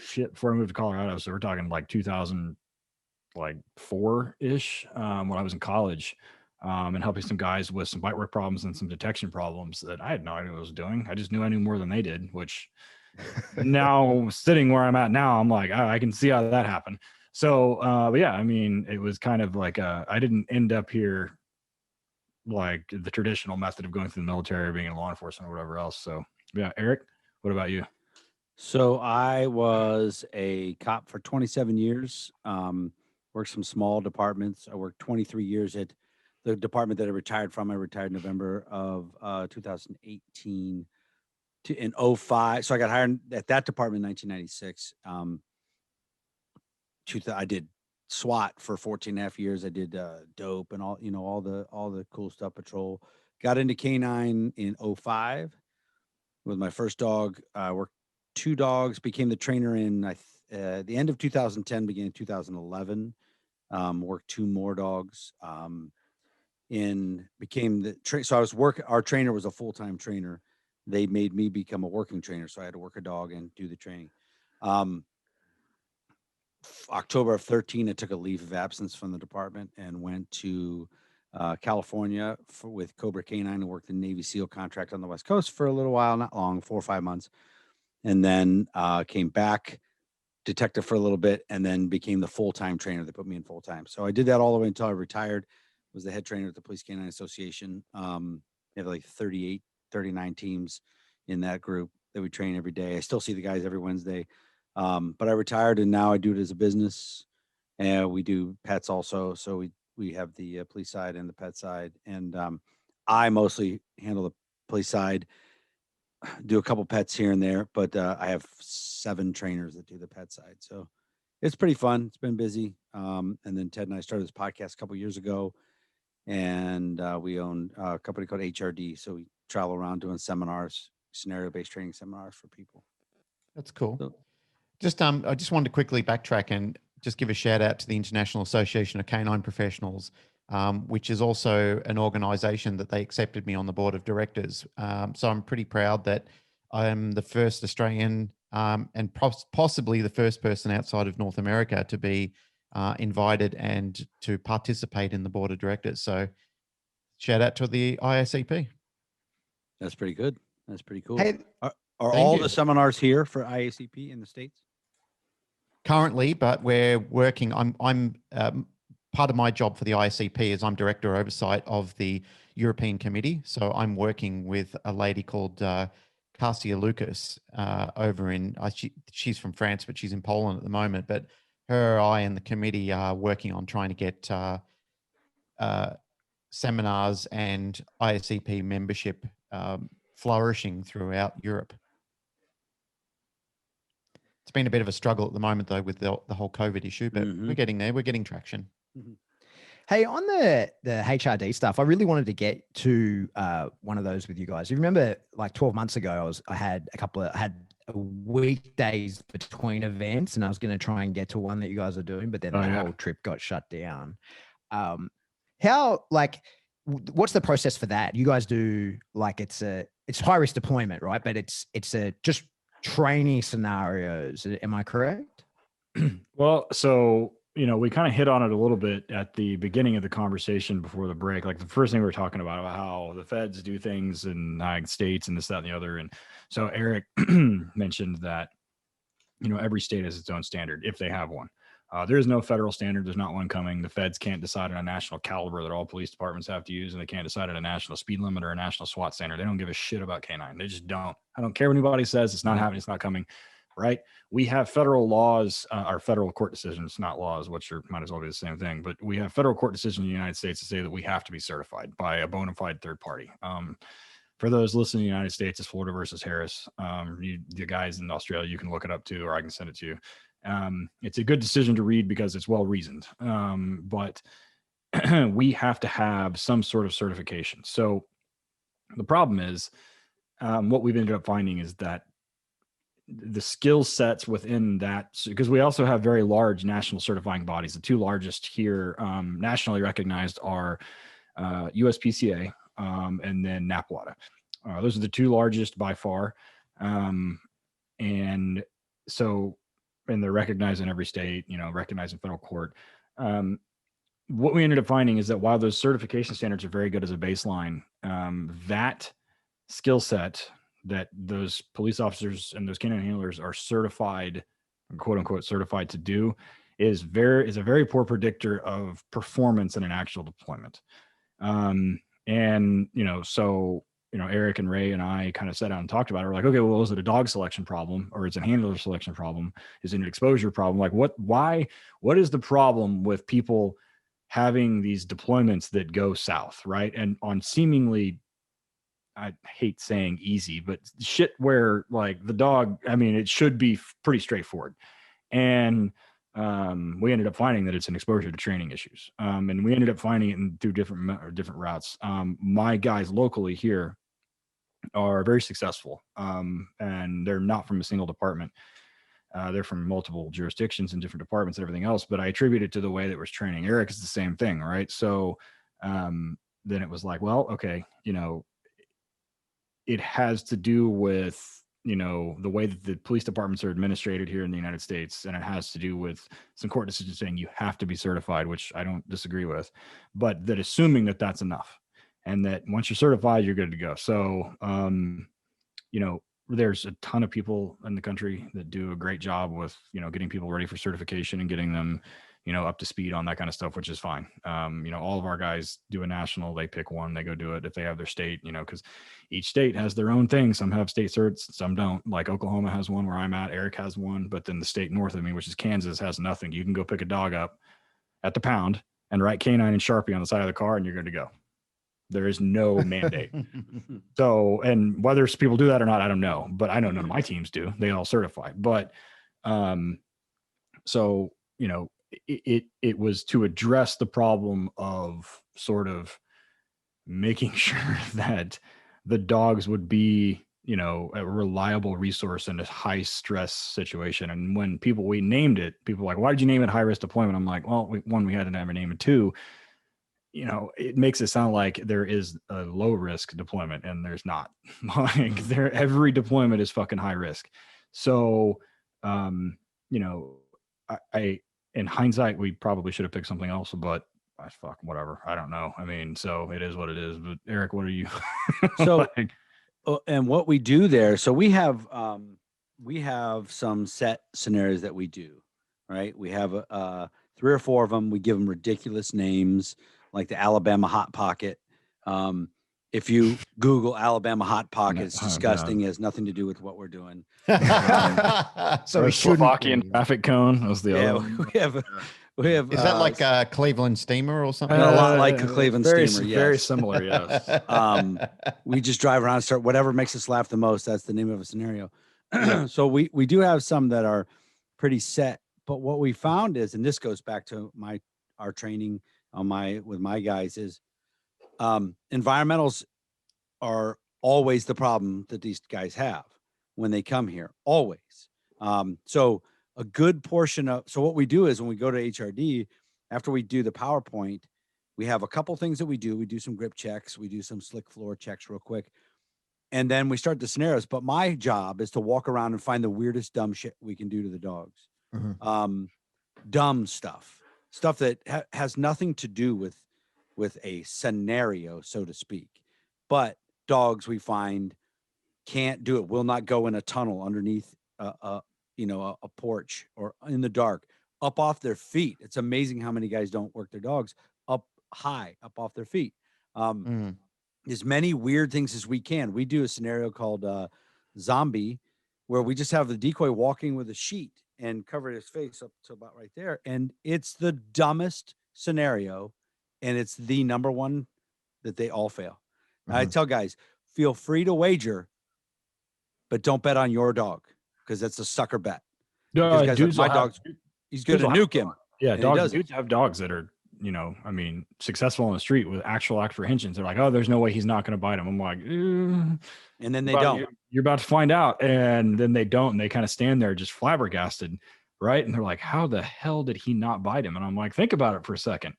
shit before I moved to Colorado. So we're talking like 2004-ish, when I was in college, and helping some guys with some bite work problems and some detection problems that I had no idea what I was doing. I just knew I knew more than they did, which now sitting where I'm at now, I'm like, I can see how that happened. So, but yeah, I mean, it was kind of like, I didn't end up here like the traditional method of going through the military or being in law enforcement or whatever else. So yeah, Eric, what about you? So I was a cop for 27 years. Worked some small departments. I worked 23 years at the department that I retired from. I retired November of 2018 in 05. So I got hired at that department in 1996. I did SWAT for 14 and a half years. I did dope and all the cool stuff, patrol. Got into canine in 05 with my first dog. I worked 2 dogs, became the trainer in the end of 2010, beginning of 2011. Worked 2 more dogs. Became the so I was our trainer was a full-time trainer. They made me become a working trainer, so I had to work a dog and do the training. October of 13, I took a leave of absence from the department and went to California with Cobra Canine and worked the Navy SEAL contract on the West Coast for a little while, not long, 4 or 5 months. And then came back, detective for a little bit, and then became the full-time trainer. They put me in full-time. So I did that all the way until I retired, was the head trainer at the Police Canine Association. They have like 38, 39 teams in that group that we train every day. I still see the guys every Wednesday. But I retired, and now I do it as a business. And we do pets also. So we have the police side and the pet side. And I mostly handle the police side, do a couple pets here and there, but I have 7 trainers that do the pet side. So it's pretty fun. It's been busy. And then Ted and I started this podcast a couple years ago, and we own a company called HRD. So we travel around doing seminars, scenario-based training seminars for people. That's cool. So, I just wanted to quickly backtrack and just give a shout out to the International Association of Canine Professionals, which is also an organization that they accepted me on the board of directors. So I'm pretty proud that I am the first Australian and possibly the first person outside of North America to be invited and to participate in the board of directors. So shout out to the ISEP. that's pretty good. That's pretty cool. Hey, Are thank all you. the seminars here for IACP in the States? Currently, but we're working. I'm part of my job for the ISCP is I'm director oversight of the European Committee. So I'm working with a lady called Kasia Lucas over in. She's from France, but she's in Poland at the moment. But I and the committee are working on trying to get seminars and ISCP membership flourishing throughout Europe. It's been a bit of a struggle at the moment, though, with the whole COVID issue, but we're getting there. We're getting traction. Hey, on the HRD stuff, I really wanted to get to one of those with you guys. You remember, like 12 months ago, I had weekdays between events, and I was going to try and get to one that you guys are doing, but then whole trip got shut down. What's the process for that? You guys do it's high risk deployment, right? But it's just training scenarios. Am I correct? Well, so, we kind of hit on it a little bit at the beginning of the conversation before the break. Like the first thing we were talking about how the feds do things in the United States and this, that, and the other. And so Eric mentioned that, every state has its own standard if they have one. There is no federal standard. There's not one coming. The feds can't decide on a national caliber that all police departments have to use, and they can't decide on a national speed limit or a national SWAT standard. They don't give a shit about canine. They just don't. I don't care what anybody says. It's not happening. It's not coming. Right? We have federal laws, or federal court decisions, not laws, which might as well be the same thing. But we have federal court decisions in the United States to say that we have to be certified by a bona fide third party. For those listening in the United States, it's Florida versus Harris. The guys in Australia, you can look it up too, or I can send it to you. It's a good decision to read because it's well reasoned. But we have to have some sort of certification. So the problem is, what we've ended up finding is that the skill sets within that, because we also have very large national certifying bodies. The two largest here, nationally recognized, are USPCA and then NAPWADA. Those are the two largest by far. And they're recognized in every state, recognized in federal court. What we ended up finding is that while those certification standards are very good as a baseline, that skill set that those police officers and those canine handlers are certified, quote unquote, certified to do is a very poor predictor of performance in an actual deployment. Eric and Ray and I kind of sat down and talked about it. We're like, okay, well, is it a dog selection problem, or is it a handler selection problem? Is it an exposure problem? Like what is the problem with people having these deployments that go south, right? And on seemingly, I hate saying easy, but shit where like the dog, it should be pretty straightforward. And we ended up finding that it's an exposure to training issues. And we ended up finding it through different routes. My guys locally here are very successful, and they're not from a single department. They're from multiple jurisdictions and different departments and everything else, but I attribute it to the way that was training. Eric is the same thing, right? So then it was like, well, okay, it has to do with the way that the police departments are administrated here in the United States, and it has to do with some court decisions saying you have to be certified, which I don't disagree with, but that assuming that that's enough, and that once you're certified, you're good to go. So there's a ton of people in the country that do a great job with getting people ready for certification and getting them up to speed on that kind of stuff, which is fine. All of our guys do a national, they pick one, they go do it if they have their state, because each state has their own thing. Some have state certs, some don't. Like Oklahoma has one where I'm at, Eric has one, but then the state north of me, which is Kansas, has nothing. You can go pick a dog up at the pound and write Canine and Sharpie on the side of the car and you're good to go. There is no mandate. So, and whether people do that or not, I don't know, but I know none of my teams do. They all certify, but it was to address the problem of sort of making sure that the dogs would be, a reliable resource in a high stress situation. And when we named it, people were like, why did you name it high risk deployment? I'm like, well, we had to have a name, and two, it makes it sound like there is a low risk deployment, and there's not. Like every deployment is fucking high risk. So, I in hindsight, we probably should have picked something else, but whatever. I don't know. So it is what it is. But Eric, what are you? So, and what we do there, so we have some set scenarios that we do, right? We have 3 or 4 of them. We give them ridiculous names, like the Alabama Hot Pocket. If you Google Alabama Hot Pocket, it's disgusting. It has nothing to do with what we're doing. So we Slovakian traffic cone was the other one. We have. Is that like a Cleveland steamer or something? A lot like a Cleveland steamer. Yes. Very similar. Yes. We just drive around and start whatever makes us laugh the most. That's the name of a scenario. So we do have some that are pretty set, but what we found is, and this goes back to our training with my guys, is environmentals are always the problem that these guys have when they come here, always. So a good portion so what we do is when we go to HRD, after we do the PowerPoint, we have a couple things that we do. We do some grip checks. We do some slick floor checks real quick. And then we start the scenarios. But my job is to walk around and find the weirdest dumb shit we can do to the dogs. Mm-hmm. Dumb stuff that has nothing to do with a scenario, so to speak. But dogs we find can't do it, will not go in a tunnel underneath a porch or in the dark, up off their feet. It's amazing how many guys don't work their dogs up high, up off their feet. As many weird things as we can. We do a scenario called zombie, where we just have the decoy walking with a sheet and cover his face up to about right there. And it's the dumbest scenario. And it's the number one that they all fail. I tell guys, feel free to wager, but don't bet on your dog, because that's a sucker bet. Because guys, like, my dog's, he's going to nuke him. Yeah, dudes have dogs that are, successful on the street with actual apprehensions. They're like, oh, there's no way he's not going to bite him. I'm like, and then they don't. You're about to find out, and then they don't, and they kind of stand there just flabbergasted, right? And they're like, how the hell did he not bite him? And I'm like, think about it for a second,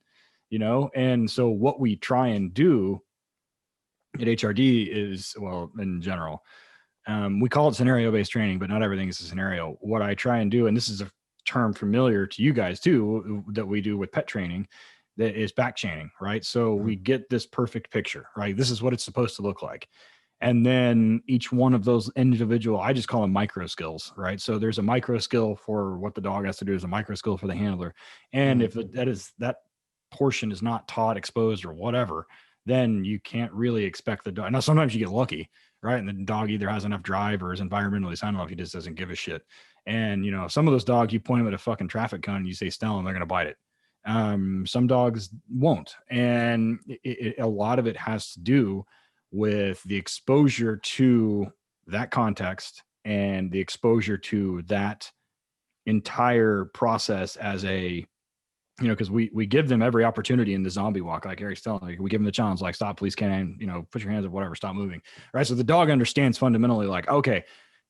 And so what we try and do at HRD is, well, in general, we call it scenario-based training, but not everything is a scenario. What I try and do, and this is a term familiar to you guys too, that we do with pet training, that is back chaining, right? So we get this perfect picture, right? This is what it's supposed to look like. And then each one of those individual, I just call them micro skills, right? So there's a micro skill for what the dog has to do, there's a micro skill for the handler. And if that portion is not taught, exposed, or whatever, then you can't really expect the dog. Now, sometimes you get lucky, right? And the dog either has enough drive or is environmentally sound enough, he just doesn't give a shit. And, some of those dogs, you point them at a fucking traffic cone and you say, Stella, and they're going to bite it. Some dogs won't. And a lot of it has to do with the exposure to that context and the exposure to that entire process as a, because we give them every opportunity in the zombie walk, like Eric's telling, like we give them the challenge, like stop, please, canine, put your hands up, whatever, stop moving, right? So the dog understands fundamentally, like, okay,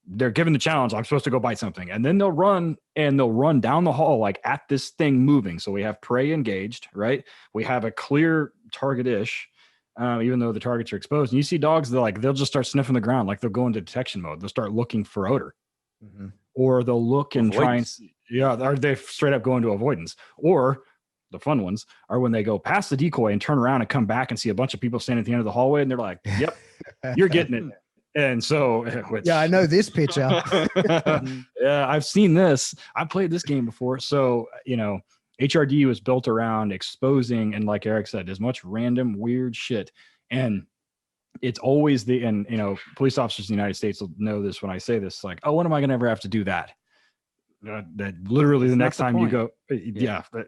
they're given the challenge, I'm supposed to go bite something, and then they'll run down the hall, like at this thing moving. So we have prey engaged, right? We have a clear target-ish, even though the targets are exposed. And you see dogs, they'll just start sniffing the ground, like they'll go into detection mode. They'll start looking for odor, or they'll look and try and, or they straight up go into avoidance. Or the fun ones are when they go past the decoy and turn around and come back and see a bunch of people standing at the end of the hallway, and they're like, yep, you're getting it. And so, I know this picture. Yeah, I've seen this. I've played this game before. So, HRD was built around exposing, and like Eric said, as much random weird shit. And it's always police officers in the United States will know this when I say this, like, oh, when am I going to ever have to do that? That literally the next time you go,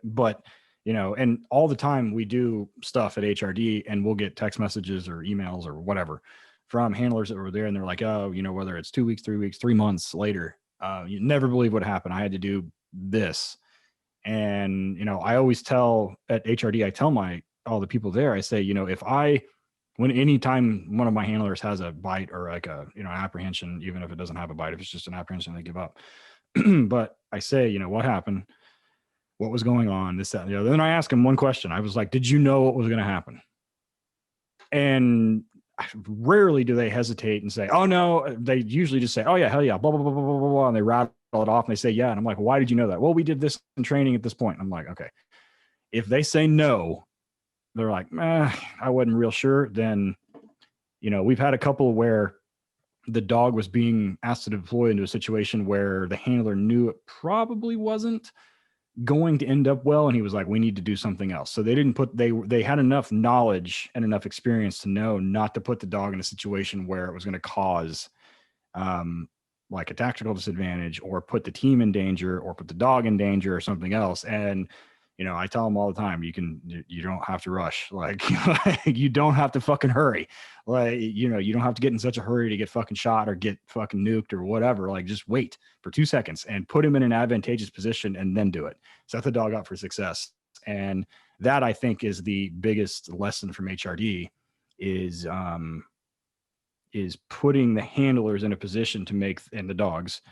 but and all the time we do stuff at HRD, and we'll get text messages or emails or whatever from handlers that were there, and they're like, oh, whether it's 2 weeks, 3 weeks, 3 months later, you never believe what happened. I had to do this. And, I always tell at HRD, I tell all the people there, I say, when anytime one of my handlers has a bite or like a, apprehension, even if it doesn't have a bite, if it's just an apprehension, they give up. But I say, what happened? What was going on? This, that, and the other. Then I ask him one question. I was like, did you know what was going to happen? And rarely do they hesitate and say, oh no. They usually just say, oh yeah, hell yeah, blah, blah, blah, blah, blah, blah. And they rattle it off and they say, yeah. And I'm like, why did you know that? Well, we did this in training at this point. And I'm like, okay. If they say no, they're like, I wasn't real sure. Then, we've had a couple where the dog was being asked to deploy into a situation where the handler knew it probably wasn't going to end up well, and he was like, we need to do something else. So they didn't put, they had enough knowledge and enough experience to know not to put the dog in a situation where it was going to cause like a tactical disadvantage, or put the team in danger, or put the dog in danger, or something else. And I tell them all the time, you don't have to rush. Like, you don't have to fucking hurry. Like, you don't have to get in such a hurry to get fucking shot or get fucking nuked or whatever. Like, just wait for 2 seconds and put him in an advantageous position and then do it. Set the dog up for success. And that, I think, is the biggest lesson from HRD is putting the handlers in a position to make, and the dogs,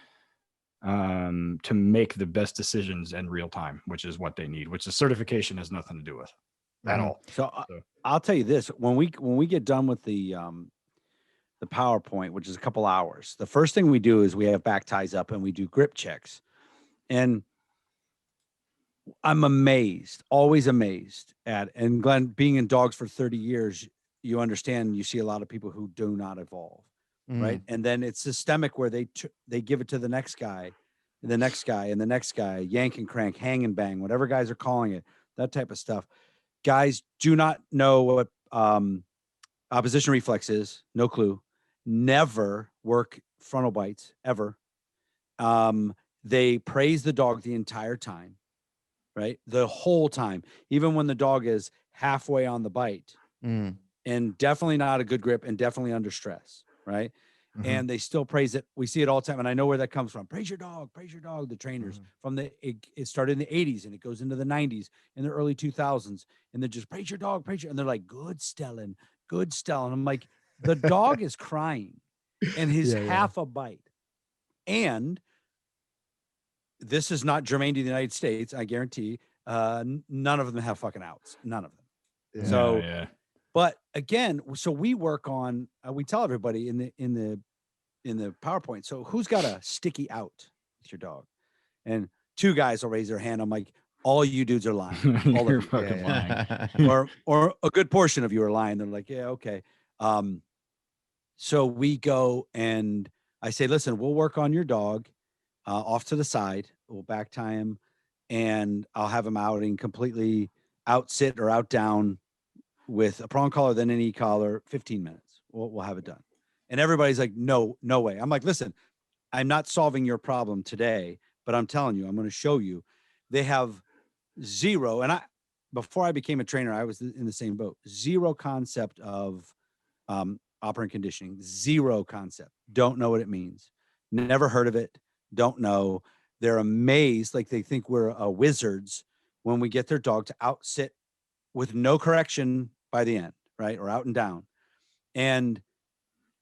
to make the best decisions in real time, which is what they need, which the certification has nothing to do with at all. So I'll tell you this, when we get done with the PowerPoint, which is a couple hours, the first thing we do is we have back ties up and we do grip checks. And I'm amazed, always amazed at, and Glenn, being in dogs for 30 years, you understand, you see a lot of people who do not evolve. Right. And then it's systemic where they give it to the next guy the next guy, and the next guy, yank and crank, hang and bang, whatever guys are calling it, that type of stuff. Guys do not know what opposition reflex is. No clue. Never work frontal bites ever. They praise the dog the entire time, right? The whole time, even when the dog is halfway on the bite, and definitely not a good grip and definitely under stress, right? And they still praise it. We see it all the time. And I know where that comes from. Praise your dog, the trainers from it started in the 80s and it goes into the 90s and the early 2000s. And they're just praise your dog, and they're like, good Stellan. I'm like, the dog is crying and his half a bite. And this is not germane to the United States. I guarantee none of them have fucking outs. None of them. Yeah. So, but again, so we work on, we tell everybody in the PowerPoint. So who's got a sticky out with your dog? And two guys will raise their hand. I'm like, all you dudes are lying. All You're of you. fucking lying. or a good portion of you are lying. They're like, yeah, okay. So we go and I say, listen, we'll work on your dog off to the side. We'll back tie him and I'll have him outing completely out sit or out down with a prong collar, then an e-collar, 15 minutes. We'll have it done. And everybody's like, no way. I'm like, listen, I'm not solving your problem today, but I'm telling you, I'm going to show you. They have zero. And before I became a trainer, I was in the same boat. Zero concept of operant conditioning. Zero concept. Don't know what it means. Never heard of it. Don't know. They're amazed. Like they think we're wizards when we get their dog to out sit with no correction by the end, right? Or out and down. And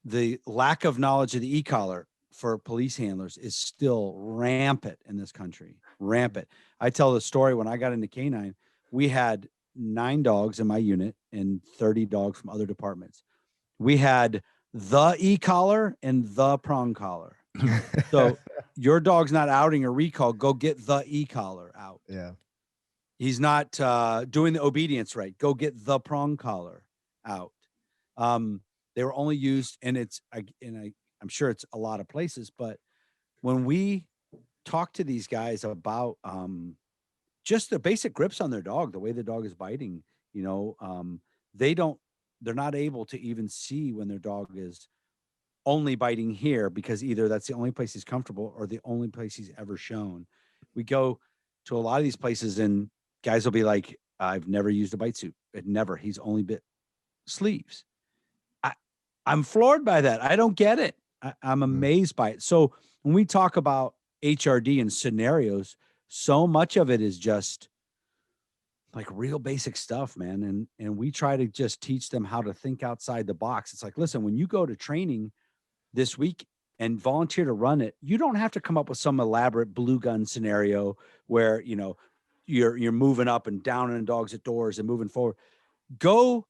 the lack of knowledge of the e-collar for police handlers is still rampant in this country. Rampant. I tell the story when I got into canine, we had 9 dogs in my unit and 30 dogs from other departments. We had the e-collar and the prong collar. So your dog's not outing a recall, go get the e-collar out. Yeah. He's not doing the obedience right. Go get the prong collar out. They were only used, and I'm sure it's a lot of places, but when we talk to these guys about just the basic grips on their dog, the way the dog is biting, they're not able to even see when their dog is only biting here because either that's the only place he's comfortable or the only place he's ever shown. We go to a lot of these places and guys will be like, I've never used a bite suit. He's only bit sleeves. I'm floored by that. I don't get it. I'm amazed by it. So when we talk about HRD and scenarios, so much of it is just like real basic stuff, man. And we try to just teach them how to think outside the box. It's like, listen, when you go to training this week and volunteer to run it, you don't have to come up with some elaborate blue gun scenario where, you're moving up and down in dogs at doors and moving forward. Go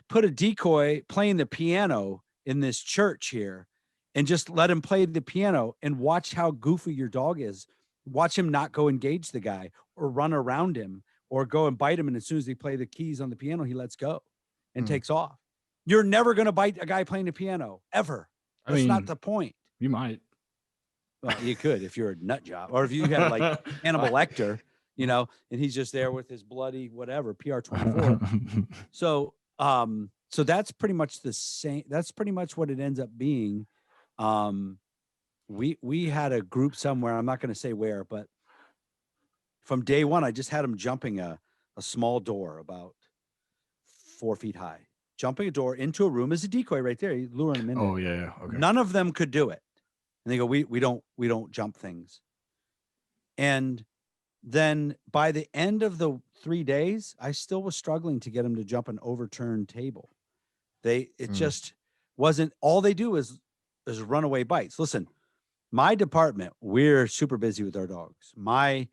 put a decoy playing the piano in this church here and just let him play the piano and watch how goofy your dog is. Watch him not go engage the guy or run around him or go and bite him. And as soon as they play the keys on the piano, he lets go and takes off. You're never going to bite a guy playing the piano ever. That's not the point. You might. Well, you could if you're a nut job or if you had like Hannibal Lecter, and he's just there with his bloody whatever PR-24. So that's pretty much the same. That's pretty much what it ends up being. We had a group somewhere. I'm not going to say where, but from day one, I just had him jumping a small door about 4 feet high, jumping a door into a room as a decoy right there. You luring him in. Oh yeah. Okay. None of them could do it. And they go, we don't jump things. And then by the end of the 3 days, I still was struggling to get him to jump an overturned table. It just wasn't. All they do is runaway bites. Listen, my department, we're super busy with our dogs. My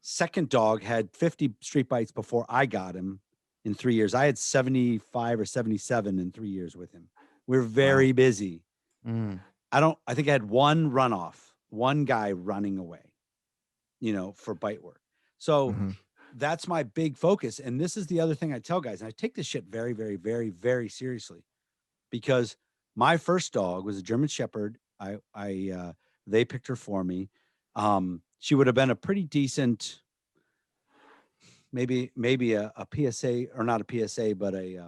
second dog had 50 street bites before I got him in 3 years. I had 75 or 77 in 3 years with him. We're very busy. I think I had one runoff, one guy running away, for bite work. So that's my big focus. And this is the other thing I tell guys. And I take this shit very, very, very, very seriously because my first dog was a German Shepherd. They picked her for me. She would have been a pretty decent, maybe a PSA, or not a PSA, but a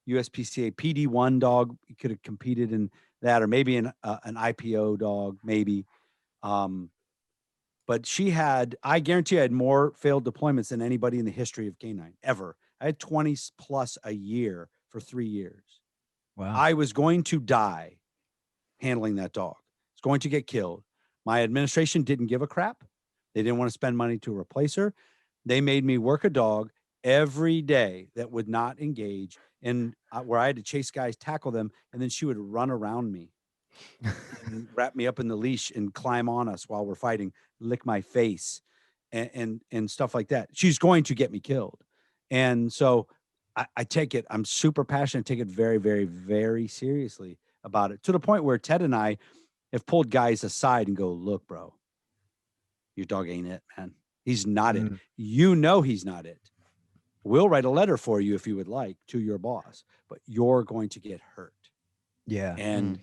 USPCA PD1 dog. You could have competed in that, or maybe an IPO dog, maybe. But she had, I guarantee I had more failed deployments than anybody in the history of canine ever. I had 20 plus a year for 3 years. Wow. I was going to die handling that dog. It's going to get killed. My administration didn't give a crap. They didn't want to spend money to replace her. They made me work a dog every day that would not engage, and where I had to chase guys, tackle them, and then she would run around me and wrap me up in the leash and climb on us while we're fighting, lick my face, and stuff like that. She's going to get me killed. And so I take it, I'm super passionate, take it very, very, very seriously about it, to the point where Ted and I have pulled guys aside and go, look, bro, your dog ain't it, man. He's not it. You know he's not it. We'll write a letter for you if you would like to your boss, but you're going to get hurt. Yeah. And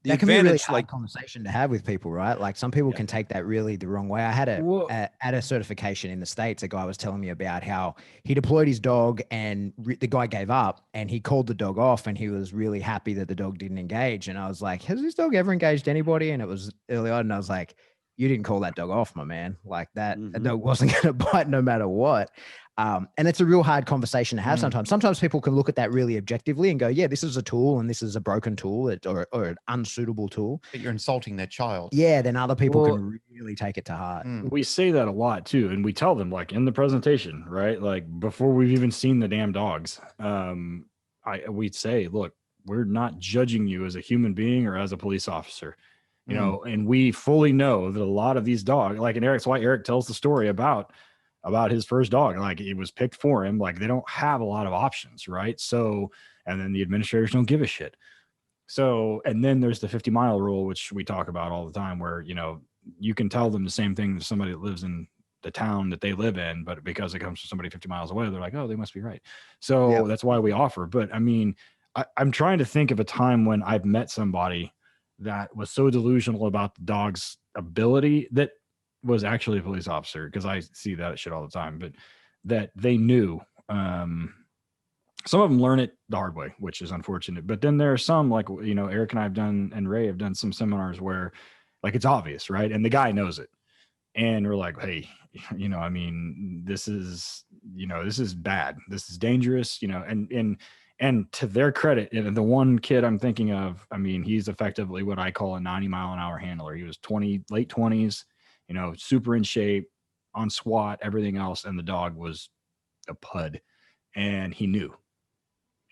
the that can be a really advantage, hard conversation to have with people, right? Like some people can take that really the wrong way. I had at a certification in the States, a guy was telling me about how he deployed his dog and the guy gave up, and he called the dog off, and he was really happy that the dog didn't engage. And I was like, has this dog ever engaged anybody? And it was early on, and I was like, you didn't call that dog off, my man. Like that dog wasn't going to bite no matter what. And it's a real hard conversation to have sometimes. Sometimes people can look at that really objectively and go, yeah, this is a tool and this is a broken tool or an unsuitable tool. But you're insulting their child. Yeah, then other people can really take it to heart. We say that a lot too. And we tell them, like in the presentation, right? Like before we've even seen the damn dogs, we'd say, look, we're not judging you as a human being or as a police officer. You know, and we fully know that a lot of these dogs, like in Eric's, why Eric tells the story about his first dog, like it was picked for him. Like they don't have a lot of options, right? So, and then the administrators don't give a shit. So, and then there's the 50-mile rule, which we talk about all the time, where, you know, you can tell them the same thing to somebody that lives in the town that they live in, but because it comes from somebody 50 miles away, they're like, oh, they must be right. So that's why we offer. But I mean, I'm trying to think of a time when I've met somebody that was so delusional about the dog's ability that was actually a police officer, because I see that shit all the time, but that they knew. Some of them learn it the hard way, which is unfortunate. But then there are some, like, you know, Eric and I have done, and Ray have done some seminars where like it's obvious, right? And the guy knows it. And we're like, hey, you know, I mean, this is bad. This is dangerous, you know, and to their credit, and the one kid I'm thinking of, I mean, he's effectively what I call a 90-mile-an-hour handler. He was late 20s, you know, super in shape, on SWAT, everything else. And the dog was a pud, and he knew.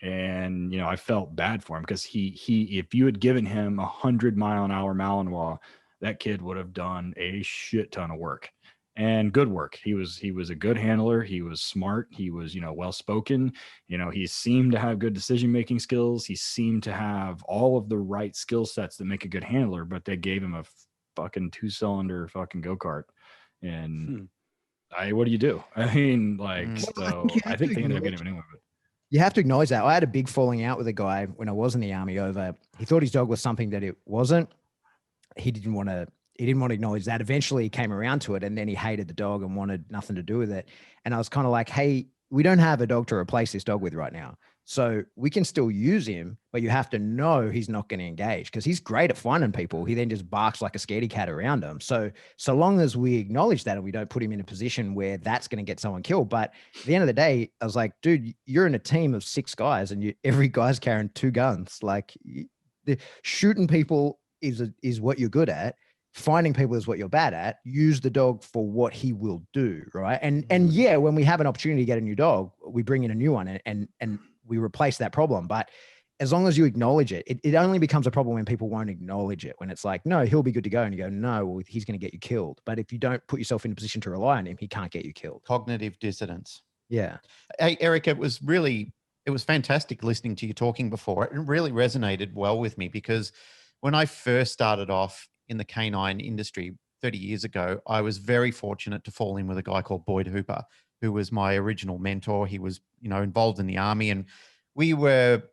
And, you know, I felt bad for him, because if you had given him 100-mile-an-hour Malinois, that kid would have done a shit ton of work. And good work. He was a good handler. He was smart. He was, you know, well-spoken. You know, he seemed to have good decision-making skills. He seemed to have all of the right skill sets that make a good handler, but they gave him a fucking 2-cylinder fucking go-kart. And what do you do? I mean, like, so I think they ended up getting him anyway. But you have to acknowledge that. I had a big falling out with a guy when I was in the army over, he thought his dog was something that it wasn't. He didn't want to acknowledge that. Eventually he came around to it, and then he hated the dog and wanted nothing to do with it. And I was kind of like, hey, we don't have a dog to replace this dog with right now. So we can still use him, but you have to know he's not going to engage, because he's great at finding people. He then just barks like a scaredy cat around them. So long as we acknowledge that and we don't put him in a position where that's going to get someone killed. But at the end of the day, I was like, dude, you're in a team of 6 guys, and every guy's carrying 2 guns. Like shooting people is what you're good at. Finding people is what you're bad at. Use the dog for what he will do, right? And yeah, when we have an opportunity to get a new dog, we bring in a new one and we replace that problem. But as long as you acknowledge it, it only becomes a problem when people won't acknowledge it. When it's like, no, he'll be good to go, and you go, no, well, he's going to get you killed. But if you don't put yourself in a position to rely on him, he can't get you killed. Cognitive dissonance. Yeah. Hey, Eric, it was fantastic listening to you talking before. It really resonated well with me, because when I first started off in the canine industry 30 years ago, I was very fortunate to fall in with a guy called Boyd Hooper, who was my original mentor. He was, you know, involved in the army, and we were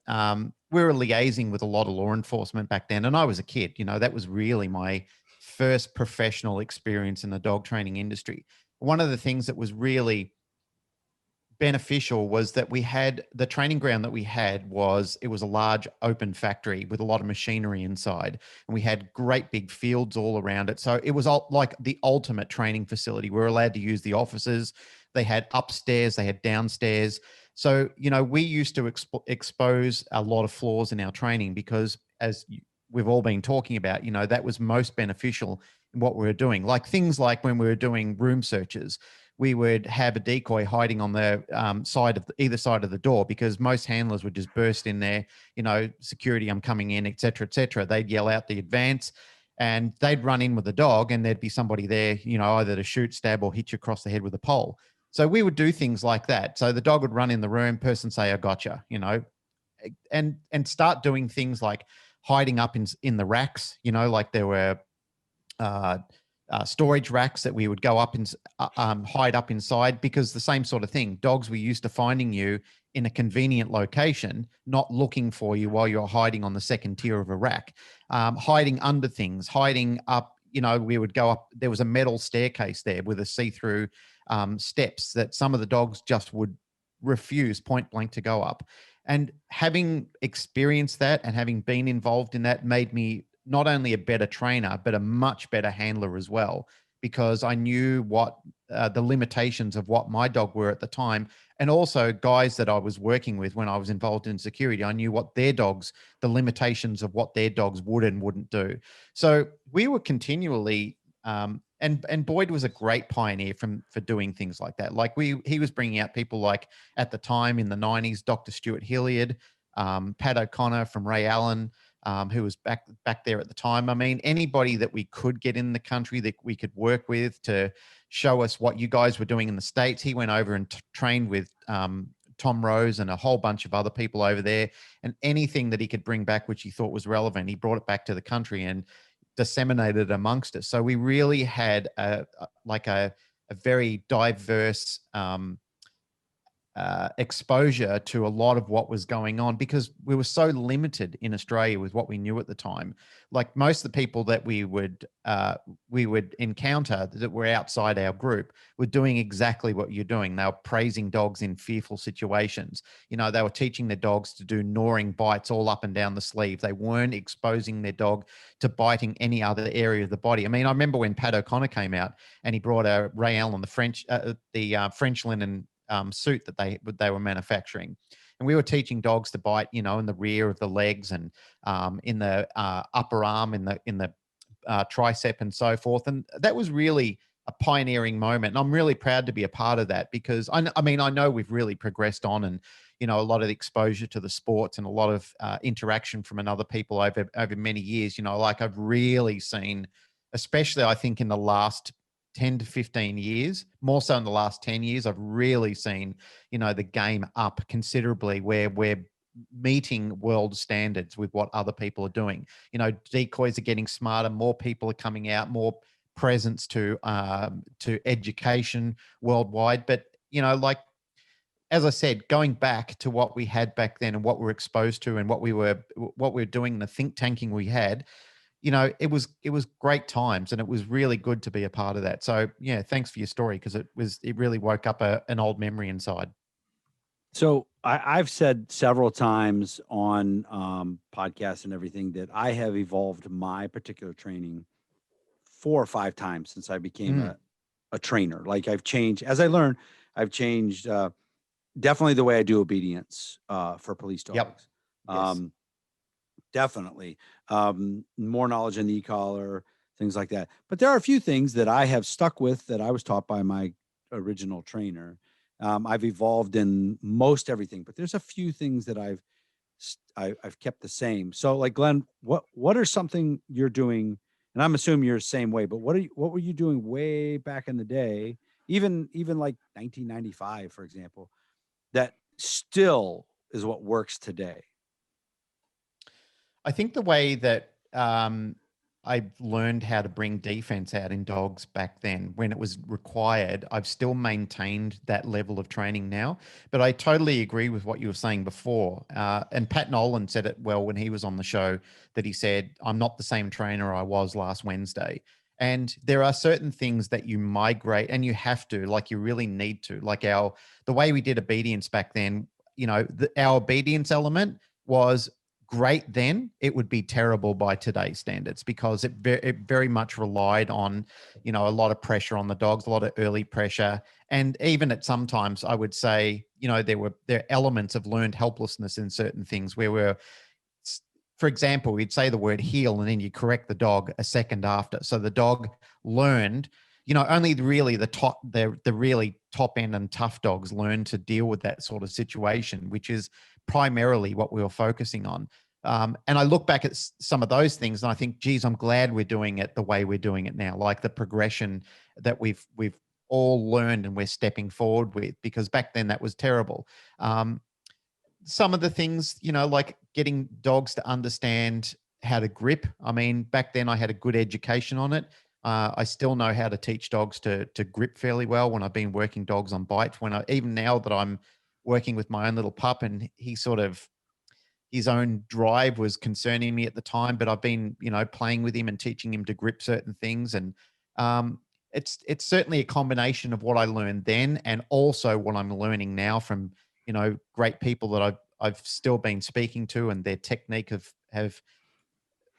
liaising with a lot of law enforcement back then. And I was a kid, you know, that was really my first professional experience in the dog training industry. One of the things that was really beneficial was that we had the training ground that we had it was a large open factory with a lot of machinery inside, and we had great big fields all around it. So it was all like the ultimate training facility. We were allowed to use the offices. They had upstairs, they had downstairs. So, we used to expose a lot of flaws in our training because, as we've all been talking about, that was most beneficial in what we were doing. Like things like when we were doing room searches, we would have a decoy hiding on the either side of the door, because most handlers would just burst in there, security, I'm coming in, et cetera, et cetera. They'd yell out the advance and they'd run in with the dog, and there'd be somebody there, either to shoot, stab, or hit you across the head with a pole. So we would do things like that. So the dog would run in the room, person say, I gotcha, and start doing things like hiding up in the racks, like there were storage racks that we would go up and hide up inside, because the same sort of thing. Dogs were used to finding you in a convenient location, not looking for you while you're hiding on the second tier of a rack, hiding under things, hiding up. We would go up. There was a metal staircase there with a see-through steps that some of the dogs just would refuse point blank to go up. And having experienced that and having been involved in that made me not only a better trainer, but a much better handler as well, because I knew what the limitations of what my dog were at the time. And also guys that I was working with when I was involved in security, I knew what their dogs, the limitations of what their dogs would and wouldn't do. So we were continually, and Boyd was a great pioneer for doing things like that. Like he was bringing out people like, at the time in the 90s, Dr. Stuart Hilliard, Pat O'Connor from Ray Allen, who was back there at the time. I mean, anybody that we could get in the country that we could work with to show us what you guys were doing in the States. He went over and trained with Tom Rose and a whole bunch of other people over there, and anything that he could bring back which he thought was relevant, he brought it back to the country and disseminated it amongst us. So we really had a very diverse exposure to a lot of what was going on, because we were so limited in Australia with what we knew at the time. Like most of the people that we would encounter that were outside our group were doing exactly what you're doing. They were praising dogs in fearful situations. They were teaching their dogs to do gnawing bites all up and down the sleeve. They weren't exposing their dog to biting any other area of the body. I mean, I remember when Pat O'Connor came out and he brought a Ray Allen, the French linen suit that they were manufacturing, and we were teaching dogs to bite, in the rear of the legs and in the upper arm, in the tricep and so forth. And that was really a pioneering moment, and I'm really proud to be a part of that, because I know we've really progressed on, and a lot of the exposure to the sports and a lot of interaction from other people over many years. Like I've really seen, especially I think in the last 10 to 15 years, more so in the last 10 years, I've really seen, the game up considerably, where we're meeting world standards with what other people are doing. Decoys are getting smarter, more people are coming out, more presence to education worldwide. But, like, as I said, going back to what we had back then and what we were exposed to and what we were doing, the think tanking we had, it was great times, and it was really good to be a part of that. So yeah, thanks for your story, because it really woke up an old memory inside. So I've said several times on podcasts and everything that I have evolved my particular training 4 or 5 times since I became a trainer. Like I've changed as I learn. I've changed definitely the way I do obedience for police dogs. Yep. Yes. Definitely. More knowledge in the e-collar, things like that. But there are a few things that I have stuck with that I was taught by my original trainer. I've evolved in most everything, but there's a few things that I've kept the same. So like Glenn, what are something you're doing? And I'm assuming you're the same way, but what were you doing way back in the day? Even like 1995, for example, that still is what works today. I think the way that I learned how to bring defense out in dogs back then, when it was required, I've still maintained that level of training now. But I totally agree with what you were saying before. And Pat Nolan said it well when he was on the show, that he said, I'm not the same trainer I was last Wednesday. And there are certain things that you migrate, and you have to, like you really need to, like the way we did obedience back then, our obedience element was great then. It would be terrible by today's standards, because it very much relied on, a lot of pressure on the dogs, a lot of early pressure. And even at sometimes, I would say, there are elements of learned helplessness in certain things where for example, we'd say the word heel and then you correct the dog a second after. So the dog learned, only really the really top end and tough dogs learn to deal with that sort of situation, which is primarily what we were focusing on. And I look back at some of those things and I think, geez, I'm glad we're doing it the way we're doing it now, like the progression that we've all learned and we're stepping forward with, because back then that was terrible. Some of the things, like getting dogs to understand how to grip. I mean, back then I had a good education on it. I still know how to teach dogs to grip fairly well when I've been working dogs on bite. Even now that I'm working with my own little pup, and his own drive was concerning me at the time, but I've been, playing with him and teaching him to grip certain things. And it's certainly a combination of what I learned then and also what I'm learning now from, great people that I've still been speaking to, and their technique have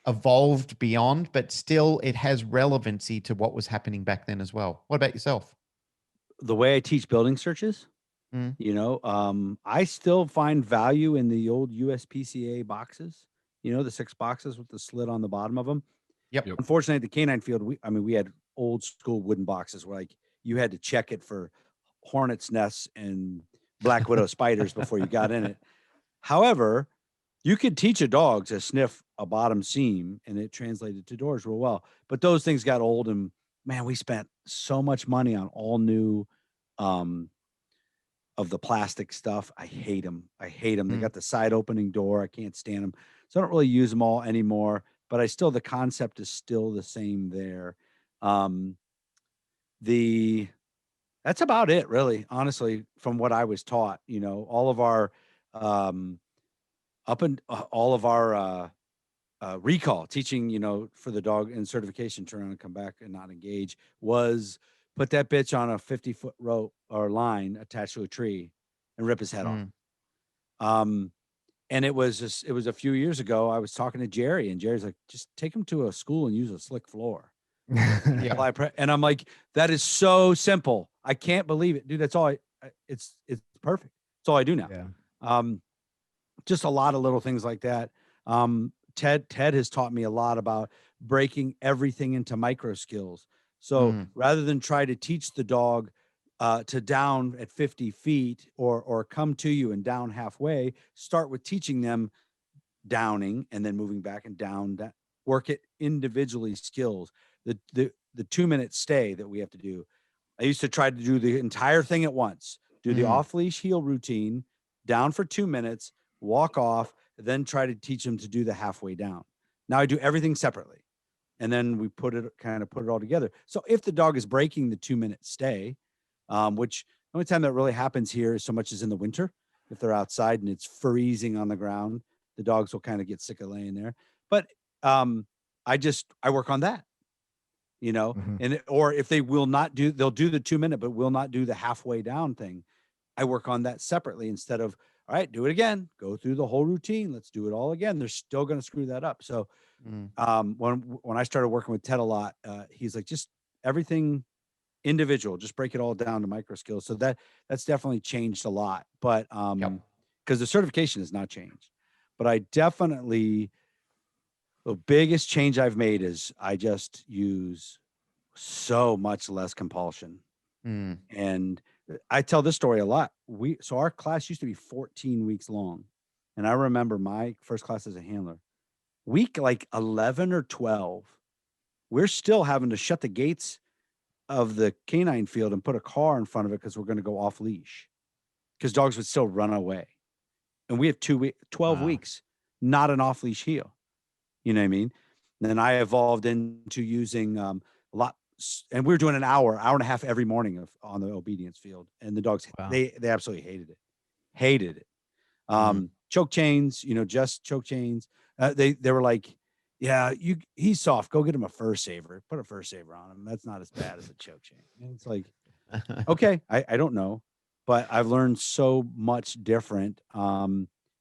evolved beyond, but still it has relevancy to what was happening back then as well. What about yourself? The way I teach building searches, Mm. I still find value in the old USPCA boxes, the 6 boxes with the slit on the bottom of them. Yep. Unfortunately, at the canine field, we had old school wooden boxes where like you had to check it for hornets' nests and black widow spiders before you got in it. However, you could teach a dog to sniff a bottom seam and it translated to doors real well. But those things got old, and man, we spent so much money on all new of the plastic stuff. I hate them. They got the side opening door. I can't stand them. So I don't really use them all anymore, but the concept is still the same there. That's about it, really, honestly, from what I was taught. All of our recall teaching, for the dog and certification, turn around and come back and not engage, was put that bitch on a 50-foot rope or line attached to a tree and rip his head off. And it was a few years ago. I was talking to Jerry, and Jerry's like, just take him to a school and use a slick floor. And I'm like, that is so simple. I can't believe it, dude. That's all it's perfect. That's all I do now. Yeah. Just a lot of little things like that. Ted has taught me a lot about breaking everything into micro skills. So rather than try to teach the dog to down at 50 feet or come to you and down halfway, start with teaching them downing and then moving back and down, work it individually skills. The 2-minute stay that we have to do. I used to try to do the entire thing at once, do the off leash heel routine, down for 2 minutes, walk off, then try to teach them to do the halfway down. Now I do everything separately. And then we put it all together. So if the dog is breaking the 2-minute stay, which the only time that really happens here is so much as in the winter, if they're outside and it's freezing on the ground, the dogs will kind of get sick of laying there. But I work on that, and or if they will not they'll do the 2-minute, but will not do the halfway down thing. I work on that separately instead of, all right, do it again, go through the whole routine. Let's do it all again. They're still going to screw that up. So when I started working with Ted a lot, he's like, just everything individual, just break it all down to micro skills. So that's definitely changed a lot, but because the certification has not changed, but I definitely, the biggest change I've made is I just use so much less compulsion. And I tell this story a lot. So our class used to be 14 weeks long. And I remember my first class as a handler, week like 11 or 12, we're still having to shut the gates of the canine field and put a car in front of it because we're going to go off leash because dogs would still run away. And we have 12 weeks, not an off leash heel. You know what I mean? And then I evolved into using a lot, and we were doing an hour and a half every morning on the obedience field. And the dogs, they absolutely hated it. Choke chains, just choke chains. They were like, yeah, he's soft. Go get him a fur saver. Put a fur saver on him. That's not as bad as a choke chain. And it's like, okay, I don't know, but I've learned so much different.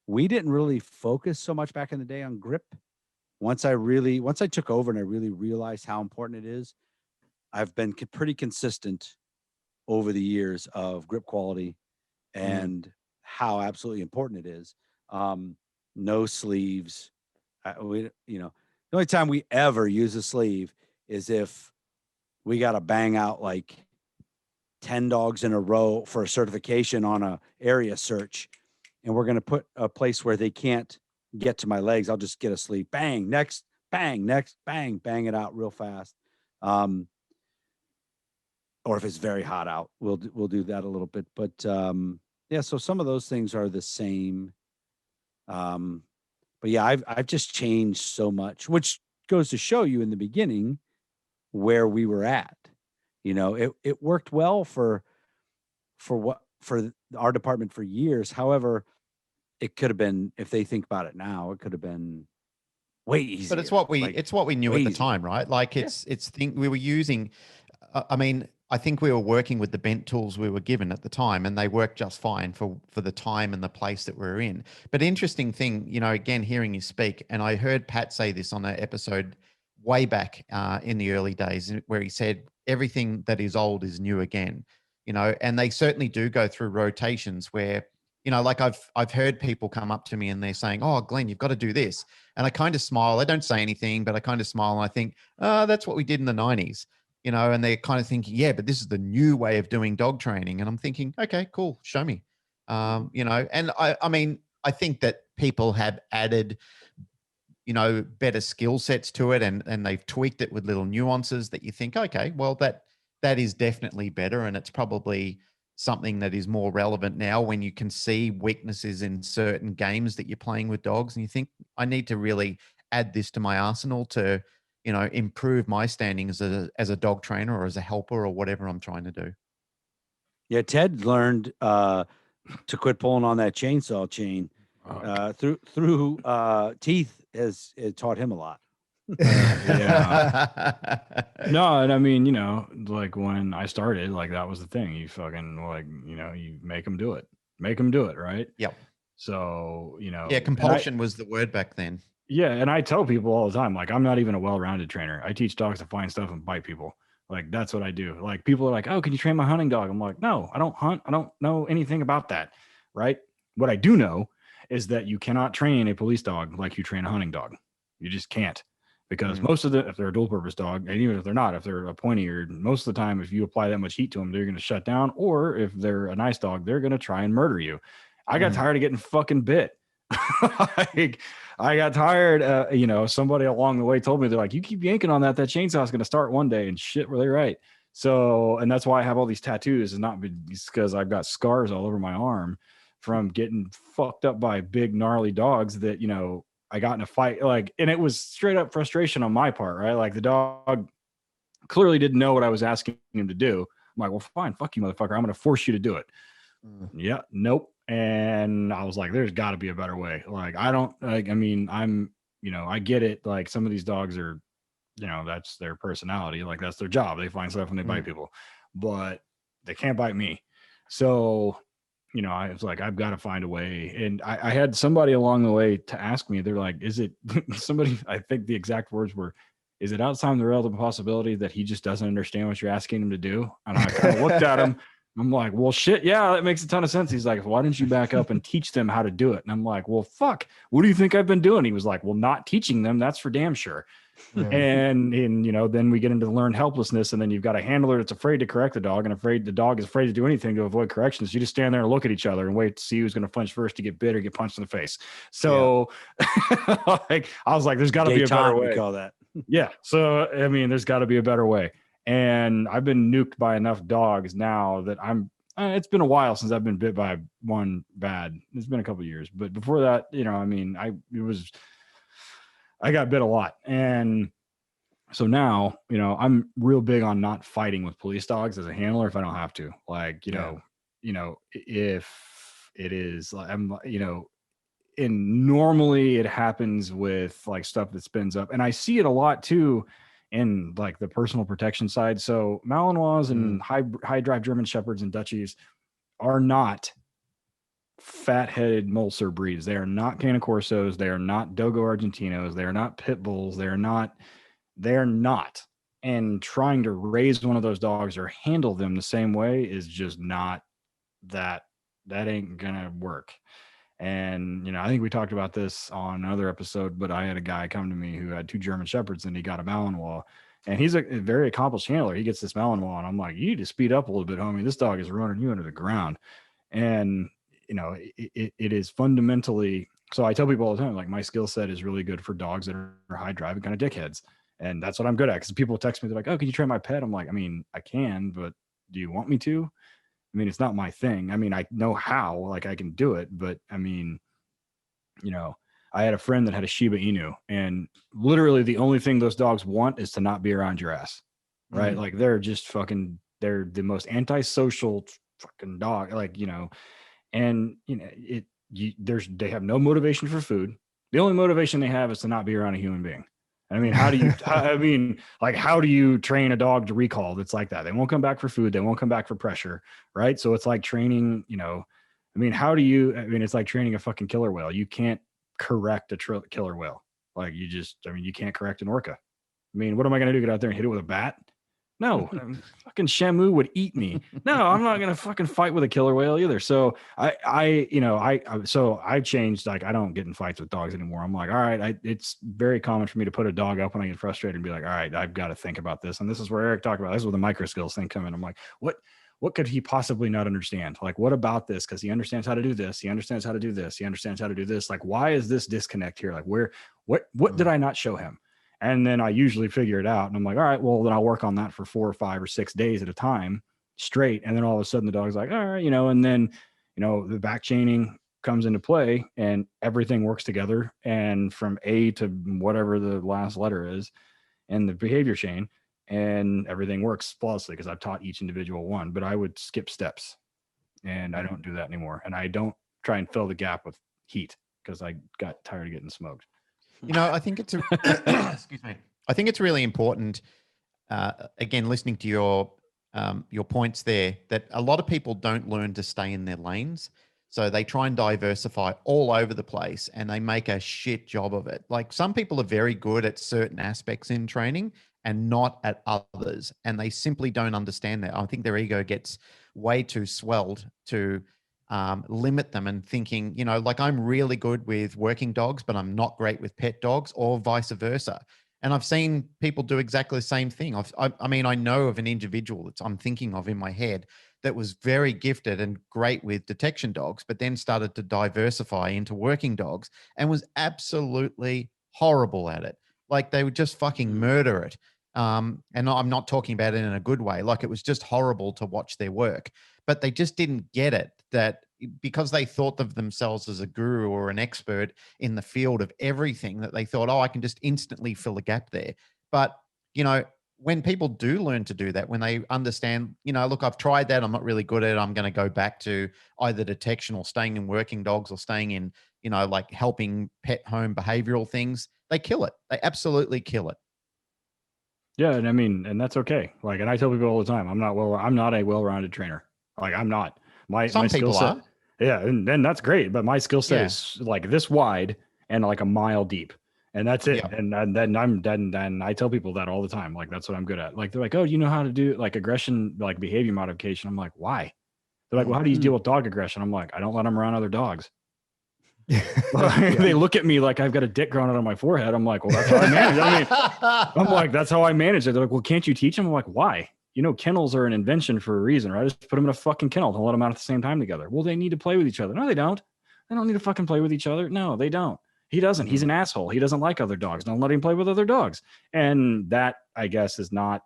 We didn't really focus so much back in the day on grip. Once I took over and I really realized how important it is, I've been pretty consistent over the years of grip quality and how absolutely important it is. No sleeves. The only time we ever use a sleeve is if we got to bang out like 10 dogs in a row for a certification on a area search, and we're going to put a place where they can't get to my legs. I'll just get a sleeve, bang, next, bang, next, bang, bang it out real fast. Or if it's very hot out, we'll do that a little bit. But yeah, so some of those things are the same. But yeah, I've just changed so much, which goes to show you in the beginning where we were at. It worked well for our department for years. However, it could have been, if they think about it now, it could have been way easier. But it's what we knew at the time, right? Like we were using. I mean, I think we were working with the bent tools we were given at the time, and they worked just fine for the time and the place that we're in. But interesting thing, again, hearing you speak, and I heard Pat say this on an episode way back in the early days, where he said everything that is old is new again. And they certainly do go through rotations where, like I've heard people come up to me and they're saying, "Oh, Glenn, you've got to do this," and I kind of smile. I don't say anything, but I kind of smile and I think, "Oh, that's what we did in the '90s." And they're kind of thinking, yeah, but this is the new way of doing dog training. And I'm thinking, okay, cool, show me. And I mean, I think that people have added, better skill sets to it, and they've tweaked it with little nuances that you think, okay, well, that is definitely better. And it's probably something that is more relevant now when you can see weaknesses in certain games that you're playing with dogs. And you think, I need to really add this to my arsenal to, improve my standing as a dog trainer or as a helper or whatever I'm trying to do. Yeah, Ted learned to quit pulling on that chainsaw chain through teeth has taught him a lot. Yeah. No, and I mean, like when I started, like that was the thing. You fucking like, you make them do it. Make them do it, right? Yep. So, yeah, compulsion was the word back then. Yeah, and I tell people all the time, like, I'm not even a well-rounded trainer. I teach dogs to find stuff and bite people. Like, that's what I do. Like, people are like, "Oh, can you train my hunting dog?" I'm like, "No, I don't hunt. I don't know anything about that." Right? What I do know is that you cannot train a police dog like you train a hunting dog. You just can't. Because most of if they're a dual-purpose dog, and even if they're not, if they're a pointy-eared, most of the time, if you apply that much heat to them, they're going to shut down. Or if they're a nice dog, they're going to try and murder you. I got tired of getting fucking bit. Like, I got tired. Somebody along the way told me, they're like, "You keep yanking on that chainsaw is going to start one day," and shit, were they right? So, and that's why I have all these tattoos, is not because I've got scars all over my arm from getting fucked up by big gnarly dogs that, I got in a fight, like, and it was straight up frustration on my part, right? Like, the dog clearly didn't know what I was asking him to do. I'm like, "Well, fine, fuck you, motherfucker. I'm going to force you to do it." Yeah, nope. And I was like, there's got to be a better way. Like, I don't like, I mean, I get it. Like, some of these dogs are, that's their personality. Like, that's their job. They find stuff and they bite people, but they can't bite me. So, I was like, I've got to find a way. And I had somebody along the way to ask me, they're like, is it somebody, I think the exact words were, "Is it outside the realm of possibility that he just doesn't understand what you're asking him to do?" And I kind of looked at him. I'm like, "Well, shit, yeah, that makes a ton of sense." He's like, "Why didn't you back up and teach them how to do it?" And I'm like, "Well, fuck, what do you think I've been doing?" He was like, "Well, not teaching them, that's for damn sure." And then we get into learned helplessness, and then you've got a handler that's afraid to correct the dog, and the dog is afraid to do anything to avoid corrections. You just stand there and look at each other and wait to see who's going to flinch first to get bit or get punched in the face. So, like, I was like, "There's got to be a better way." We call that. Yeah. So, I mean, there's got to be a better way. And I've been nuked by enough dogs now that it's been a while since I've been bit by one bad. It's been a couple of years, but before that, I got bit a lot. And so now, I'm real big on not fighting with police dogs as a handler if I don't have to. Like, if it is, and normally it happens with like stuff that spins up. And I see it a lot too in like the personal protection side. So Malinois and high drive German Shepherds and Dutchies are not fat-headed Molser breeds. They are not Cane Corsos. They are not Dogo Argentinos. They are not Pit Bulls. They're not. And trying to raise one of those dogs or handle them the same way is just not that ain't gonna work. And, you know, I think we talked about this on another episode, but I had a guy come to me who had 2 German Shepherds and he got a Malinois, and he's a very accomplished handler. He gets this Malinois and I'm like, you need to speed up a little bit, homie. This dog is running you into the ground. And, you know, it is fundamentally, so I tell people all the time, like my skill set is really good for dogs that are high drive and kind of dickheads. And that's what I'm good at. Cause people text me, they're like, oh, can you train my pet? I'm like, I mean, I can, but do you want me to? I mean, it's not my thing. I mean, I know how, like I can do it, but I mean, you know, I had a friend that had a Shiba Inu, and literally the only thing those dogs want is to not be around your ass, right? Mm-hmm. Like they're just fucking, they're the most antisocial fucking dog, like, you know, and you know, they have no motivation for food. The only motivation they have is to not be around a human being. I mean, how do you train a dog to recall that's like that? They won't come back for food. They won't come back for pressure. Right. So it's like training, you know, I mean, it's like training a fucking killer whale. You can't correct a killer whale. Like you can't correct an orca. I mean, what am I going to do? Get out there and hit it with a bat? No, fucking Shamu would eat me. No, I'm not gonna fucking fight with a killer whale either. So I changed. Like I don't get in fights with dogs anymore. I'm like, all right, it's very common for me to put a dog up when I get frustrated and be like, all right, I've got to think about this. And this is where Eric talked about. This is where the micro skills thing come in. I'm like, what could he possibly not understand? Like, what about this? Because he understands how to do this. He understands how to do this. He understands how to do this. Like, why is this disconnect here? Like, what did I not show him? And then I usually figure it out. And I'm like, all right, well, then I'll work on that for 4 or 5 or 6 days at a time straight. And then all of a sudden the dog's like, all right, you know, and then, you know, the back chaining comes into play and everything works together. And from A to whatever the last letter is and the behavior chain, and everything works flawlessly because I've taught each individual one, but I would skip steps and I don't do that anymore. And I don't try and fill the gap with heat because I got tired of getting smoked. You know, I think it's excuse me. I think it's really important. Again, listening to your points there, that a lot of people don't learn to stay in their lanes, so they try and diversify all over the place, and they make a shit job of it. Like some people are very good at certain aspects in training and not at others, and they simply don't understand that. I think their ego gets way too swelled to limit them, and thinking, you know, like I'm really good with working dogs, but I'm not great with pet dogs, or vice versa. And I've seen people do exactly the same thing. I mean, I know of an individual that I'm thinking of in my head that was very gifted and great with detection dogs, but then started to diversify into working dogs and was absolutely horrible at it. Like they would just fucking murder it. And I'm not talking about it in a good way. Like it was just horrible to watch their work, but they just didn't get it, that because they thought of themselves as a guru or an expert in the field of everything, that they thought, oh, I can just instantly fill a gap there. But, you know, when people do learn to do that, when they understand, you know, look, I've tried that, I'm not really good at it, I'm going to go back to either detection or staying in working dogs or staying in, you know, like helping pet home behavioral things, they kill it. They absolutely kill it. Yeah. And I mean, and that's okay. Like, and I tell people all the time, I'm not a well-rounded trainer. Like I'm not. My skill set. Yeah. And then that's great. But my skill set is like this wide and like a mile deep. And that's it. Yeah. And then I tell people that all the time. Like, that's what I'm good at. Like, they're like, oh, you know how to do like aggression, like behavior modification. I'm like, why? They're like, well, how do you deal with dog aggression? I'm like, I don't let them around other dogs. They look at me like I've got a dick growing out on my forehead. I'm like, well, that's how I manage. I mean, I'm like, that's how I manage it. They're like, well, can't you teach them? I'm like, why? You know, kennels are an invention for a reason, right? Just put them in a fucking kennel and let them out at the same time together. Well, they need to play with each other. No, they don't. They don't need to fucking play with each other. No, they don't. He doesn't. He's an asshole. He doesn't like other dogs. Don't let him play with other dogs. And that, I guess, is not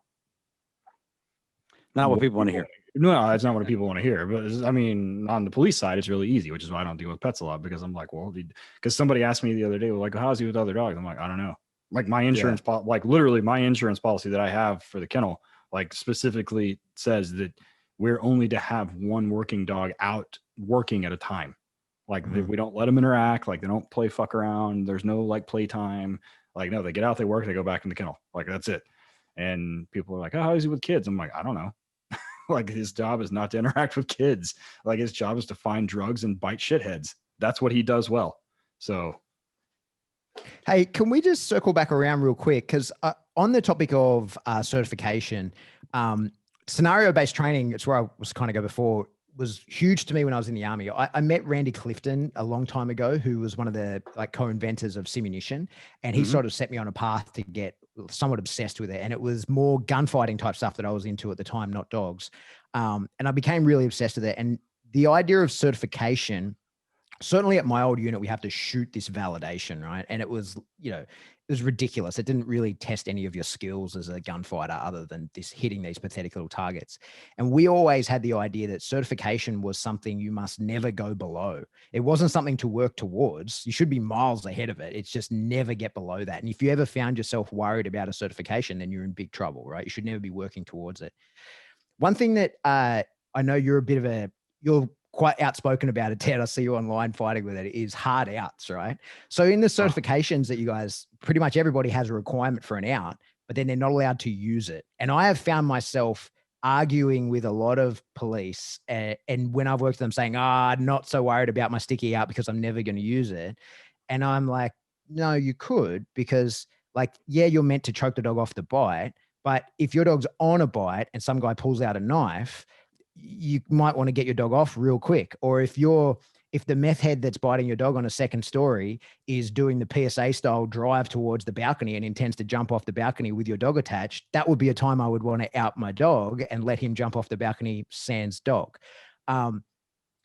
what people want to hear. No, that's not what people want to hear. But I mean, on the police side, it's really easy, which is why I don't deal with pets a lot, because I'm like, well, because somebody asked me the other day, like, how's he with other dogs? I'm like, I don't know. Like my insurance, like literally my insurance policy that I have for the kennel, like specifically says that we're only to have one working dog out working at a time. Like we don't let them interact. Like they don't play fuck around. There's no like playtime. Like, no, they get out, they work, they go back in the kennel. Like that's it. And people are like, oh, how is he with kids? I'm like, I don't know. Like his job is not to interact with kids. Like his job is to find drugs and bite shitheads. That's what he does well. So, hey, can we just circle back around real quick? Because on the topic of certification, scenario-based training, it's where I was kind of go before, was huge to me when I was in the army. I met Randy Clifton a long time ago, who was one of the like co-inventors of Simunition, and he sort of set me on a path to get somewhat obsessed with it. And it was more gunfighting type stuff that I was into at the time, not dogs. And I became really obsessed with it. And the idea of certification, certainly at my old unit, we have to shoot this validation, right? And it was, you know, it was ridiculous. It didn't really test any of your skills as a gunfighter other than this hitting these pathetic little targets. And we always had the idea that certification was something you must never go below. It wasn't something to work towards. You should be miles ahead of it. It's just never get below that. And if you ever found yourself worried about a certification, then you're in big trouble, right? You should never be working towards it. One thing that I know you're you're quite outspoken about it, Ted. I see you online fighting with it, is hard outs, right? So in the certifications that you guys, pretty much everybody has a requirement for an out, but then they're not allowed to use it. And I have found myself arguing with a lot of police, and when I've worked with them saying, not so worried about my sticky out because I'm never going to use it. And I'm like, no, you could, because like, yeah, you're meant to choke the dog off the bite, but if your dog's on a bite and some guy pulls out a knife, you might want to get your dog off real quick. Or if the meth head that's biting your dog on a second story is doing the PSA style drive towards the balcony and intends to jump off the balcony with your dog attached, that would be a time I would want to out my dog and let him jump off the balcony sans dog.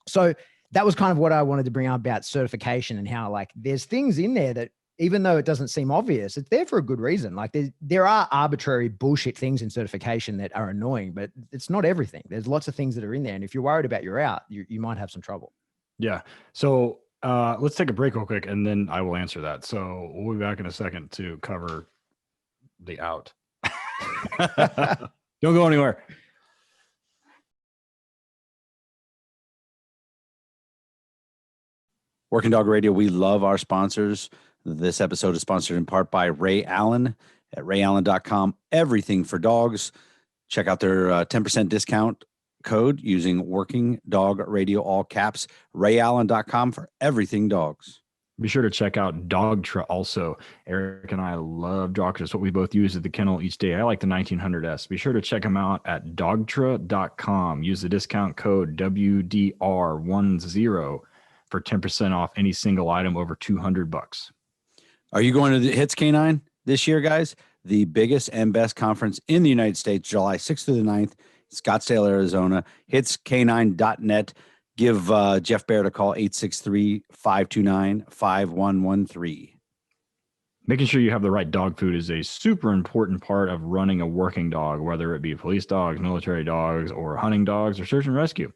So that was kind of what I wanted to bring up about certification, and how like there's things in there that, even though it doesn't seem obvious, it's there for a good reason. Like there are arbitrary bullshit things in certification that are annoying, but it's not everything. There's lots of things that are in there. And if you're worried about your out, you might have some trouble. yeah. So let's take a break real quick and then I will answer that. So we'll be back in a second to cover the out. Don't go anywhere. Working Dog Radio, we love our sponsors. This episode is sponsored in part by Ray Allen at rayallen.com. Everything for dogs. Check out their 10% discount code using Working Dog Radio, all caps, rayallen.com for everything dogs. Be sure to check out Dogtra also. Eric and I love Dogtra. It's what we both use at the kennel each day. I like the 1900S. Be sure to check them out at dogtra.com. Use the discount code WDR10 for 10% off any single item over $200. Are you going to the HITS Canine this year, guys? The biggest and best conference in the United States, July 6th through the 9th, Scottsdale, Arizona. HITScanine.net. Give Jeff Baird a call, 863-529-5113. Making sure you have the right dog food is a super important part of running a working dog, whether it be police dogs, military dogs, or hunting dogs, or search and rescue.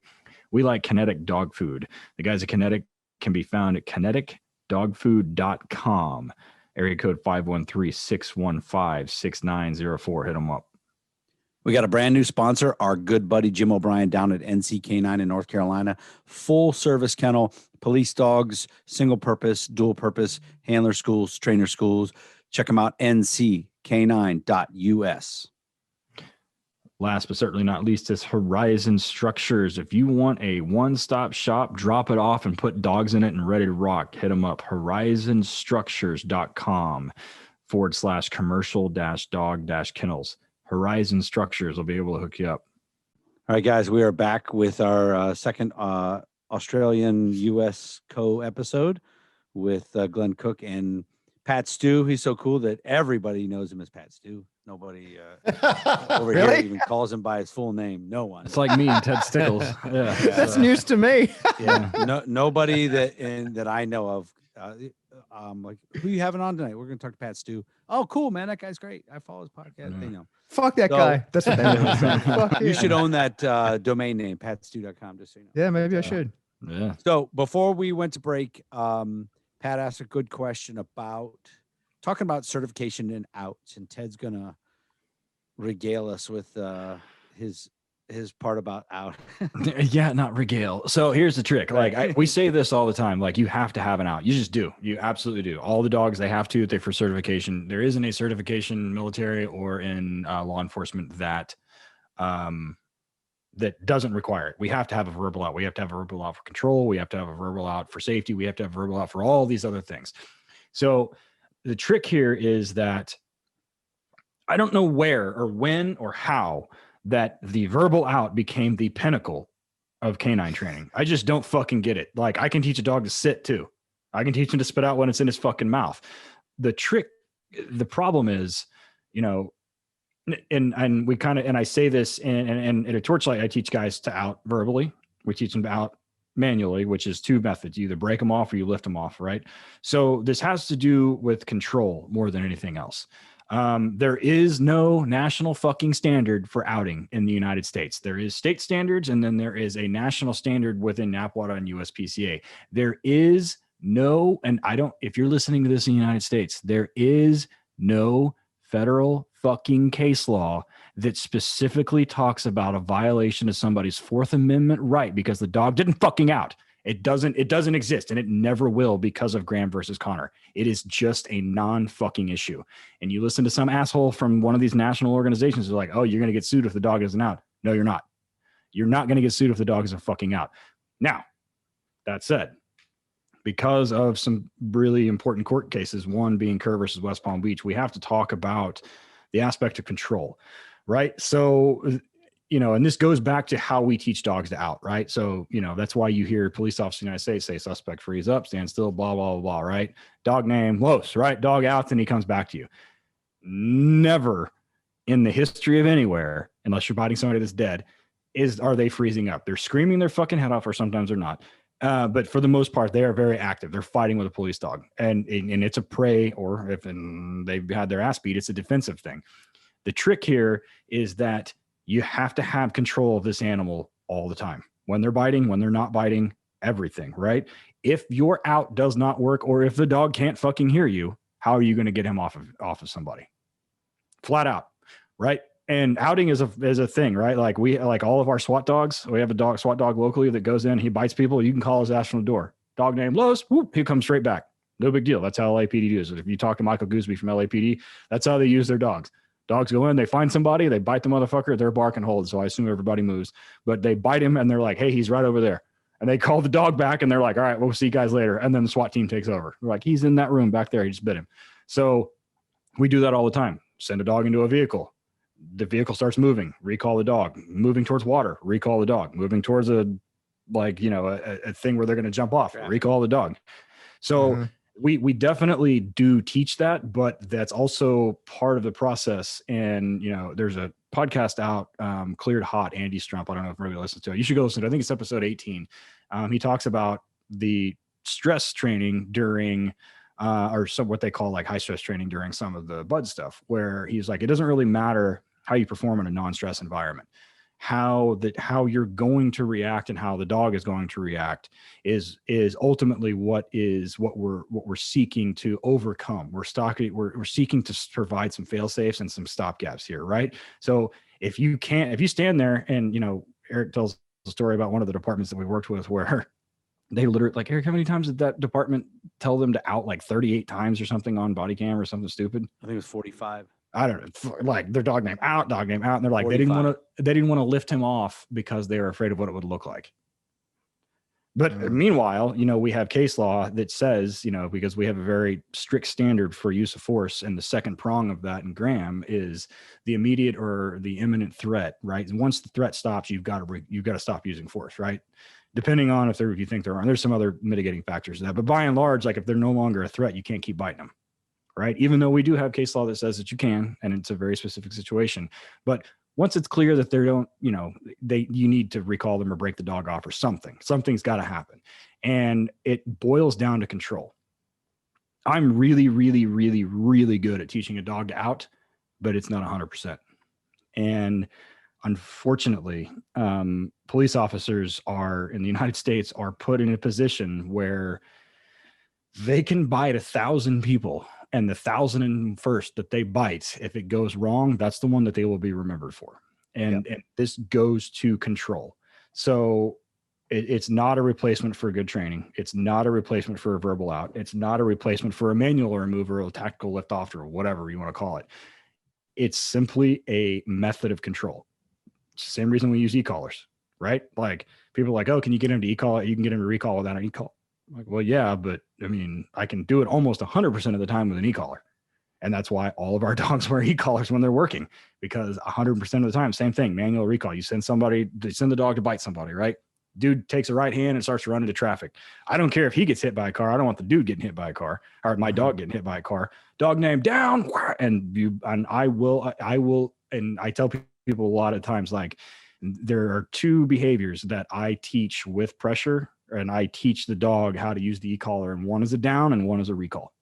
We like Kinetic dog food. The guys at Kinetic can be found at kineticdogfood.com. Area code 513-615-6904. Hit them up. We got a brand new sponsor, our good buddy Jim O'Brien down at NC Canine in North Carolina. Full service kennel, police dogs, single purpose, dual purpose, handler schools, trainer schools. Check them out, nccanine.us. Last but certainly not least is Horizon Structures. If you want a one-stop shop, drop it off and put dogs in it and ready to rock, hit them up. horizonstructures.com/commercial-dog-kennels. Horizon Structures will be able to hook you up. All right, guys, we are back with our second Australian U.S. co-episode with Glenn Cooke and Pat Stew. He's so cool that everybody knows him as Pat Stew. Nobody over Really? here even calls him by his full name. No one. It's like me and Ted Stickles. Yeah, That's news to me. Yeah, nobody that I know of. Like, who you having on tonight? We're gonna talk to Pat Stew. Oh, cool, man. That guy's great. I follow his podcast. They know. Fuck that guy. That's what they really say. Fuck You yeah. should own that domain name, patstew.com, just so you know. Yeah, maybe I should. Yeah. So before we went to break, Pat asked a good question about talking about certification and outs, and Ted's gonna regale us with his his part about out. Yeah, not regale. So here's the trick. Like we say this all the time, like you have to have an out. You just do. You absolutely do. All the dogs, they have to, they for certification. There isn't a certification military or in law enforcement that that doesn't require it. We have to have a verbal out. We have to have a verbal out for control. We have to have a verbal out for safety. We have to have a verbal out for all these other things. So the trick here is that I don't know where or when or how that the verbal out became the pinnacle of canine training. I just don't fucking get it. Like I can teach a dog to sit too. I can teach him to spit out when it's in his fucking mouth. The problem is, you know, and we kind of, and I say this and at a Torchlight, I teach guys to out verbally. We teach them to out manually, which is two methods. You either break them off or you lift them off, right? So this has to do with control more than anything else. There is no national fucking standard for outing in the United States. There is state standards, and then there is a national standard within NAPWADA and USPCA. There is no, and I don't, if you're listening to this in the United States, there is no federal fucking case law that specifically talks about a violation of somebody's Fourth Amendment right because the dog didn't fucking out. It doesn't exist, and it never will because of Graham versus Connor. It is just a non-fucking issue. And you listen to some asshole from one of these national organizations who's like, oh, you're going to get sued if the dog isn't out. No, you're not. You're not going to get sued if the dog isn't fucking out. Now, that said, because of some really important court cases, one being Kerr versus West Palm Beach, we have to talk about the aspect of control, right? So, you know, and this goes back to how we teach dogs to out, right? So, you know, that's why you hear police officers in the United States say suspect freeze up, stand still, blah, blah, blah, blah, right? Dog name, Los, right? Dog out, and he comes back to you. Never in the history of anywhere, unless you're biting somebody that's dead, are they freezing up. They're screaming their fucking head off, or sometimes they're not. But for the most part, they are very active. They're fighting with a police dog, and it's a prey, or if they've had their ass beat, it's a defensive thing. The trick here is that you have to have control of this animal all the time. When they're biting, when they're not biting, everything, right? If your out does not work, or if the dog can't fucking hear you, how are you going to get him off of somebody? Flat out, right? And outing is a thing, right? Like all of our SWAT dogs, we have a SWAT dog locally that goes in, he bites people. You can call his ass from the door. Dog named Los, whoop, he comes straight back. No big deal. That's how LAPD does it. If you talk to Michael Gooseby from LAPD, that's how they use their dogs. Dogs go in, they find somebody, they bite the motherfucker, they're bark and hold. So I assume everybody moves, but they bite him and they're like, hey, he's right over there. And they call the dog back and they're like, all right, we'll see you guys later. And then the SWAT team takes over. They're like, he's in that room back there. He just bit him. So we do that all the time. Send a dog into a vehicle. The vehicle starts moving, recall the dog. Moving towards water, recall the dog. Moving towards a thing where they're going to jump off, recall the dog. So we definitely do teach that, but that's also part of the process. And, you know, there's a podcast out, Cleared Hot, Andy Strump. I don't know if everybody listens to it. You should go listen to it. I think it's episode 18. He talks about the stress training during what they call like high stress training during some of the bud stuff, where he's like, it doesn't really matter how you perform in a non-stress environment. How you're going to react and how the dog is going to react is ultimately what we're seeking to overcome. We're seeking to provide some fail safes and some stopgaps here, right? So if you stand there and, you know, Eric tells the story about one of the departments that we worked with where they literally, like, Eric, how many times did that department tell them to out? Like 38 times or something on body cam or something stupid? I think it was 45. I don't know, like their dog name out. And they're like, 45. they didn't want to lift him off because they were afraid of what it would look like. But meanwhile, you know, we have case law that says, you know, because we have a very strict standard for use of force, and the second prong of that in Graham is the immediate or the imminent threat, right? And once the threat stops, you've got to stop using force, right? Depending on if you think there are, there's some other mitigating factors to that, but by and large, like if they're no longer a threat, you can't keep biting them. Right? Even though we do have case law that says that you can, and it's a very specific situation. But once it's clear that you need to recall them or break the dog off or something's got to happen. And it boils down to control. I'm really, really, really, really good at teaching a dog to out, but it's not 100%. And unfortunately, police officers in the United States are put in a position where they can bite 1,000 people. And the 1,001st that they bite, if it goes wrong, that's the one that they will be remembered for. And this goes to control. So it's not a replacement for good training. It's not a replacement for a verbal out. It's not a replacement for a manual remover or a tactical lift off or whatever you want to call it. It's simply a method of control. It's the same reason we use e-collars, right? Like people are like, oh, can you get him to e-collar? You can get him to recall without an e-collar. I'm like, well, yeah, but I mean, I can do it almost 100% of the time with an e-collar. And that's why all of our dogs wear e-collars when they're working, because 100% of the time, same thing, manual recall. You send the dog to bite somebody, right? Dude takes a right hand and starts to run into traffic. I don't care if he gets hit by a car. I don't want the dude getting hit by a car or my dog getting hit by a car. Dog name down. And I will, and I tell people a lot of times, like, there are two behaviors that I teach with pressure, and I teach the dog how to use the e-collar, and one is a down and one is a recall.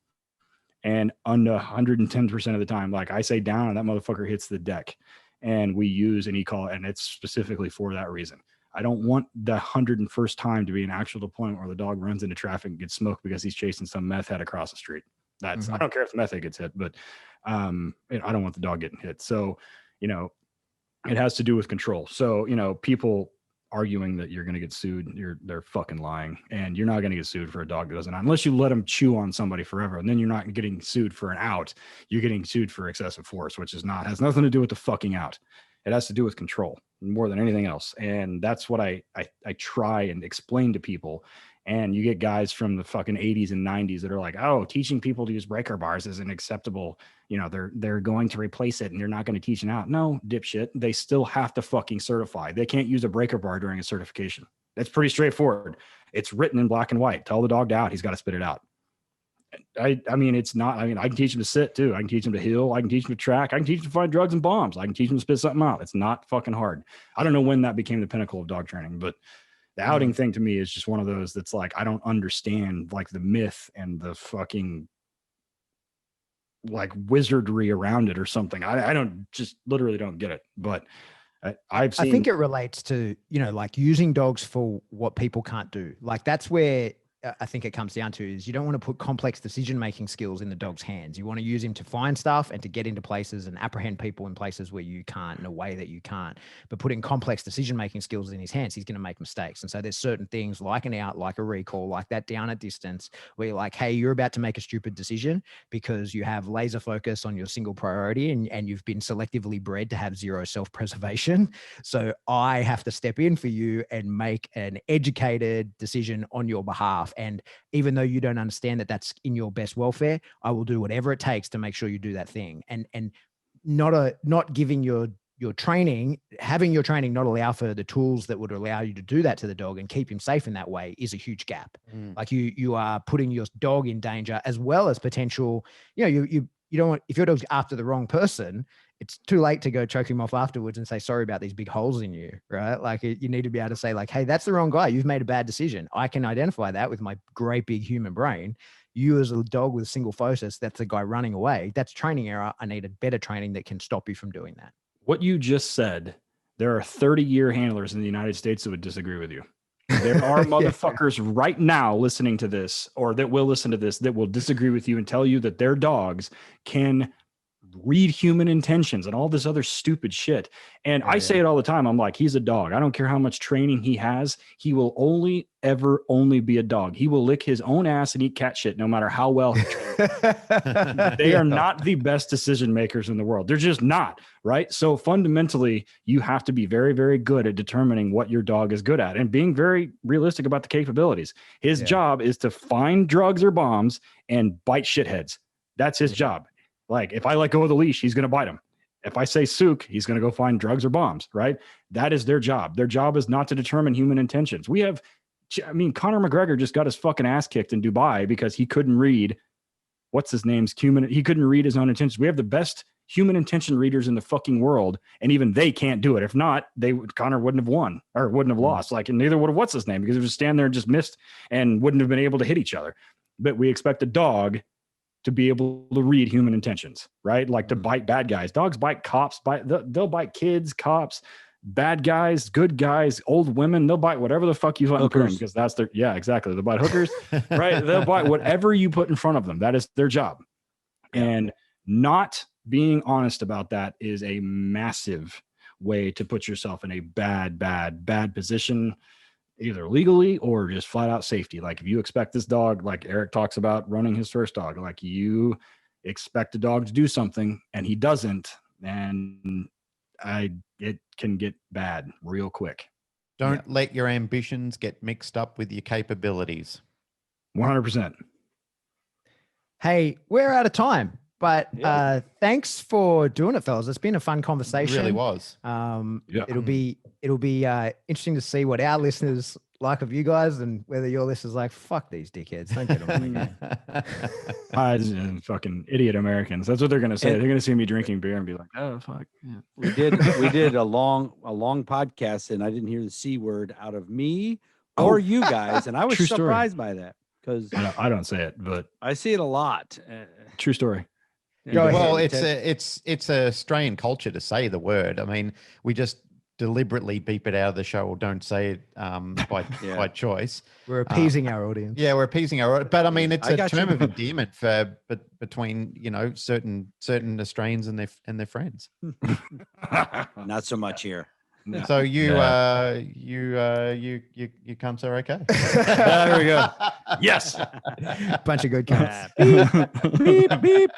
And under 110% of the time, like I say down and that motherfucker hits the deck, and we use an e-collar, and it's specifically for that reason. I don't want the 101st time to be an actual deployment where the dog runs into traffic and gets smoked because he's chasing some meth head across the street. That's, I don't care if the meth head gets hit, but I don't want the dog getting hit. So, it has to do with control. So, people arguing that you're going to get sued, they're fucking lying, and you're not going to get sued for a dog that doesn't, unless you let them chew on somebody forever. And then you're not getting sued for an out. You're getting sued for excessive force, which has nothing to do with the fucking out. It has to do with control more than anything else. And that's what I try and explain to people. And you get guys from the fucking 80s and 90s that are like, oh, teaching people to use breaker bars isn't acceptable. They're going to replace it and they're not going to teach it out. No, dipshit. They still have to fucking certify. They can't use a breaker bar during a certification. That's pretty straightforward. It's written in black and white. Tell the dog to out. He's got to spit it out. I can teach him to sit too. I can teach him to heel. I can teach him to track. I can teach him to find drugs and bombs. I can teach him to spit something out. It's not fucking hard. I don't know when that became the pinnacle of dog training, but the outing thing to me is just one of those that's like, I don't understand like the myth and the fucking like wizardry around it or something. I don't, just literally don't get it. But I think it relates to, like using dogs for what people can't do. Like that's where I think it comes down to is you don't want to put complex decision-making skills in the dog's hands. You want to use him to find stuff and to get into places and apprehend people in places where you can't, in a way that you can't. But putting complex decision-making skills in his hands, he's going to make mistakes. And so there's certain things like an out, like a recall, like that down at distance, where you're like, hey, you're about to make a stupid decision because you have laser focus on your single priority and you've been selectively bred to have zero self-preservation. So I have to step in for you and make an educated decision on your behalf. And even though you don't understand that that's in your best welfare, I will do whatever it takes to make sure you do that thing. And not giving your training, having your training not allow for the tools that would allow you to do that to the dog and keep him safe in that way is a huge gap. Like you are putting your dog in danger, as well as potential, you don't want, if your dog's after the wrong person, it's too late to go choke him off afterwards and say, sorry about these big holes in you, right? Like you need to be able to say like, hey, that's the wrong guy. You've made a bad decision. I can identify that with my great big human brain. You as a dog with a single focus, that's the guy running away. That's training error. I need a better training that can stop you from doing that. What you just said, there are 30-year handlers in the United States that would disagree with you. There are motherfuckers right now listening to this, or that will listen to this, that will disagree with you and tell you that their dogs can read human intentions and all this other stupid shit. And I say it all the time. I'm like, he's a dog. I don't care how much training he has. He will only be a dog. He will lick his own ass and eat cat shit no matter how well he trains. They are not the best decision makers in the world. They're just not, right? So fundamentally, you have to be very, very good at determining what your dog is good at and being very realistic about the capabilities. His job is to find drugs or bombs and bite shitheads. That's his job. Like if I let go of the leash, he's going to bite him. If I say Cooke, he's going to go find drugs or bombs, right? That is their job. Their job is not to determine human intentions. Conor McGregor just got his fucking ass kicked in Dubai because he couldn't read, he couldn't read his own intentions. We have the best human intention readers in the fucking world, and even they can't do it. If not, Conor wouldn't have won or wouldn't have lost. Like, and neither would have because he was just standing there and just missed and wouldn't have been able to hit each other. But we expect a dog to be able to read human intentions, right? Like to bite bad guys. Dogs bite cops, they'll bite kids, cops, bad guys, good guys, old women. They'll bite whatever the fuck you put in because that's their, exactly. They'll bite hookers, right? They'll bite whatever you put in front of them. That is their job. And not being honest about that is a massive way to put yourself in a bad position, either legally or just flat out safety. Like if you expect this dog, like Eric talks about running his first dog, like you expect a dog to do something and he doesn't, and it can get bad real quick. Don't let your ambitions get mixed up with your capabilities. 100%. Hey, we're out of time, but thanks for doing it, fellas. It's been a fun conversation. It really was. It'll be interesting to see what our listeners like of you guys, and whether your listeners like, fuck these dickheads, don't get on again. Fucking idiot Americans. That's what they're gonna say. They're gonna see me drinking beer and be like, oh fuck. Yeah. We did a long podcast, and I didn't hear the C word out of me or you guys, and I was surprised by that, because I don't say it, but I see it a lot. True story. Well, it's a Australian culture to say the word. I mean, we just deliberately beep it out of the show or don't say it by choice. We're appeasing our audience. Yeah, we're appeasing our audience. But I mean, it's a term of endearment between certain Australians and their friends. Not so much here. No. So you cunts are okay. There we go. Yes. Bunch of good cunts. Beep, beep.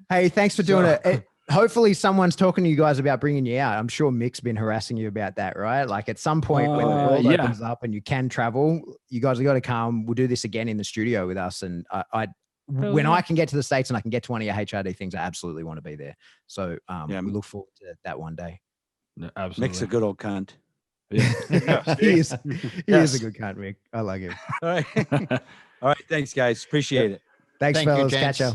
Hey, thanks for doing it. Hopefully someone's talking to you guys about bringing you out. I'm sure Mick's been harassing you about that, right? Like at some point when the world opens up and you can travel, you guys have got to come. We'll do this again in the studio with us. And I can get to the States and I can get to one of your HRD things, I absolutely want to be there. So we look forward to that one day. No, absolutely. Mick's a good old cunt. Yeah. He is a good cunt, Mick. I like him. All right. All right. Thanks, guys. Appreciate it. Thanks, Thank you, fellas. gents. Catch ya.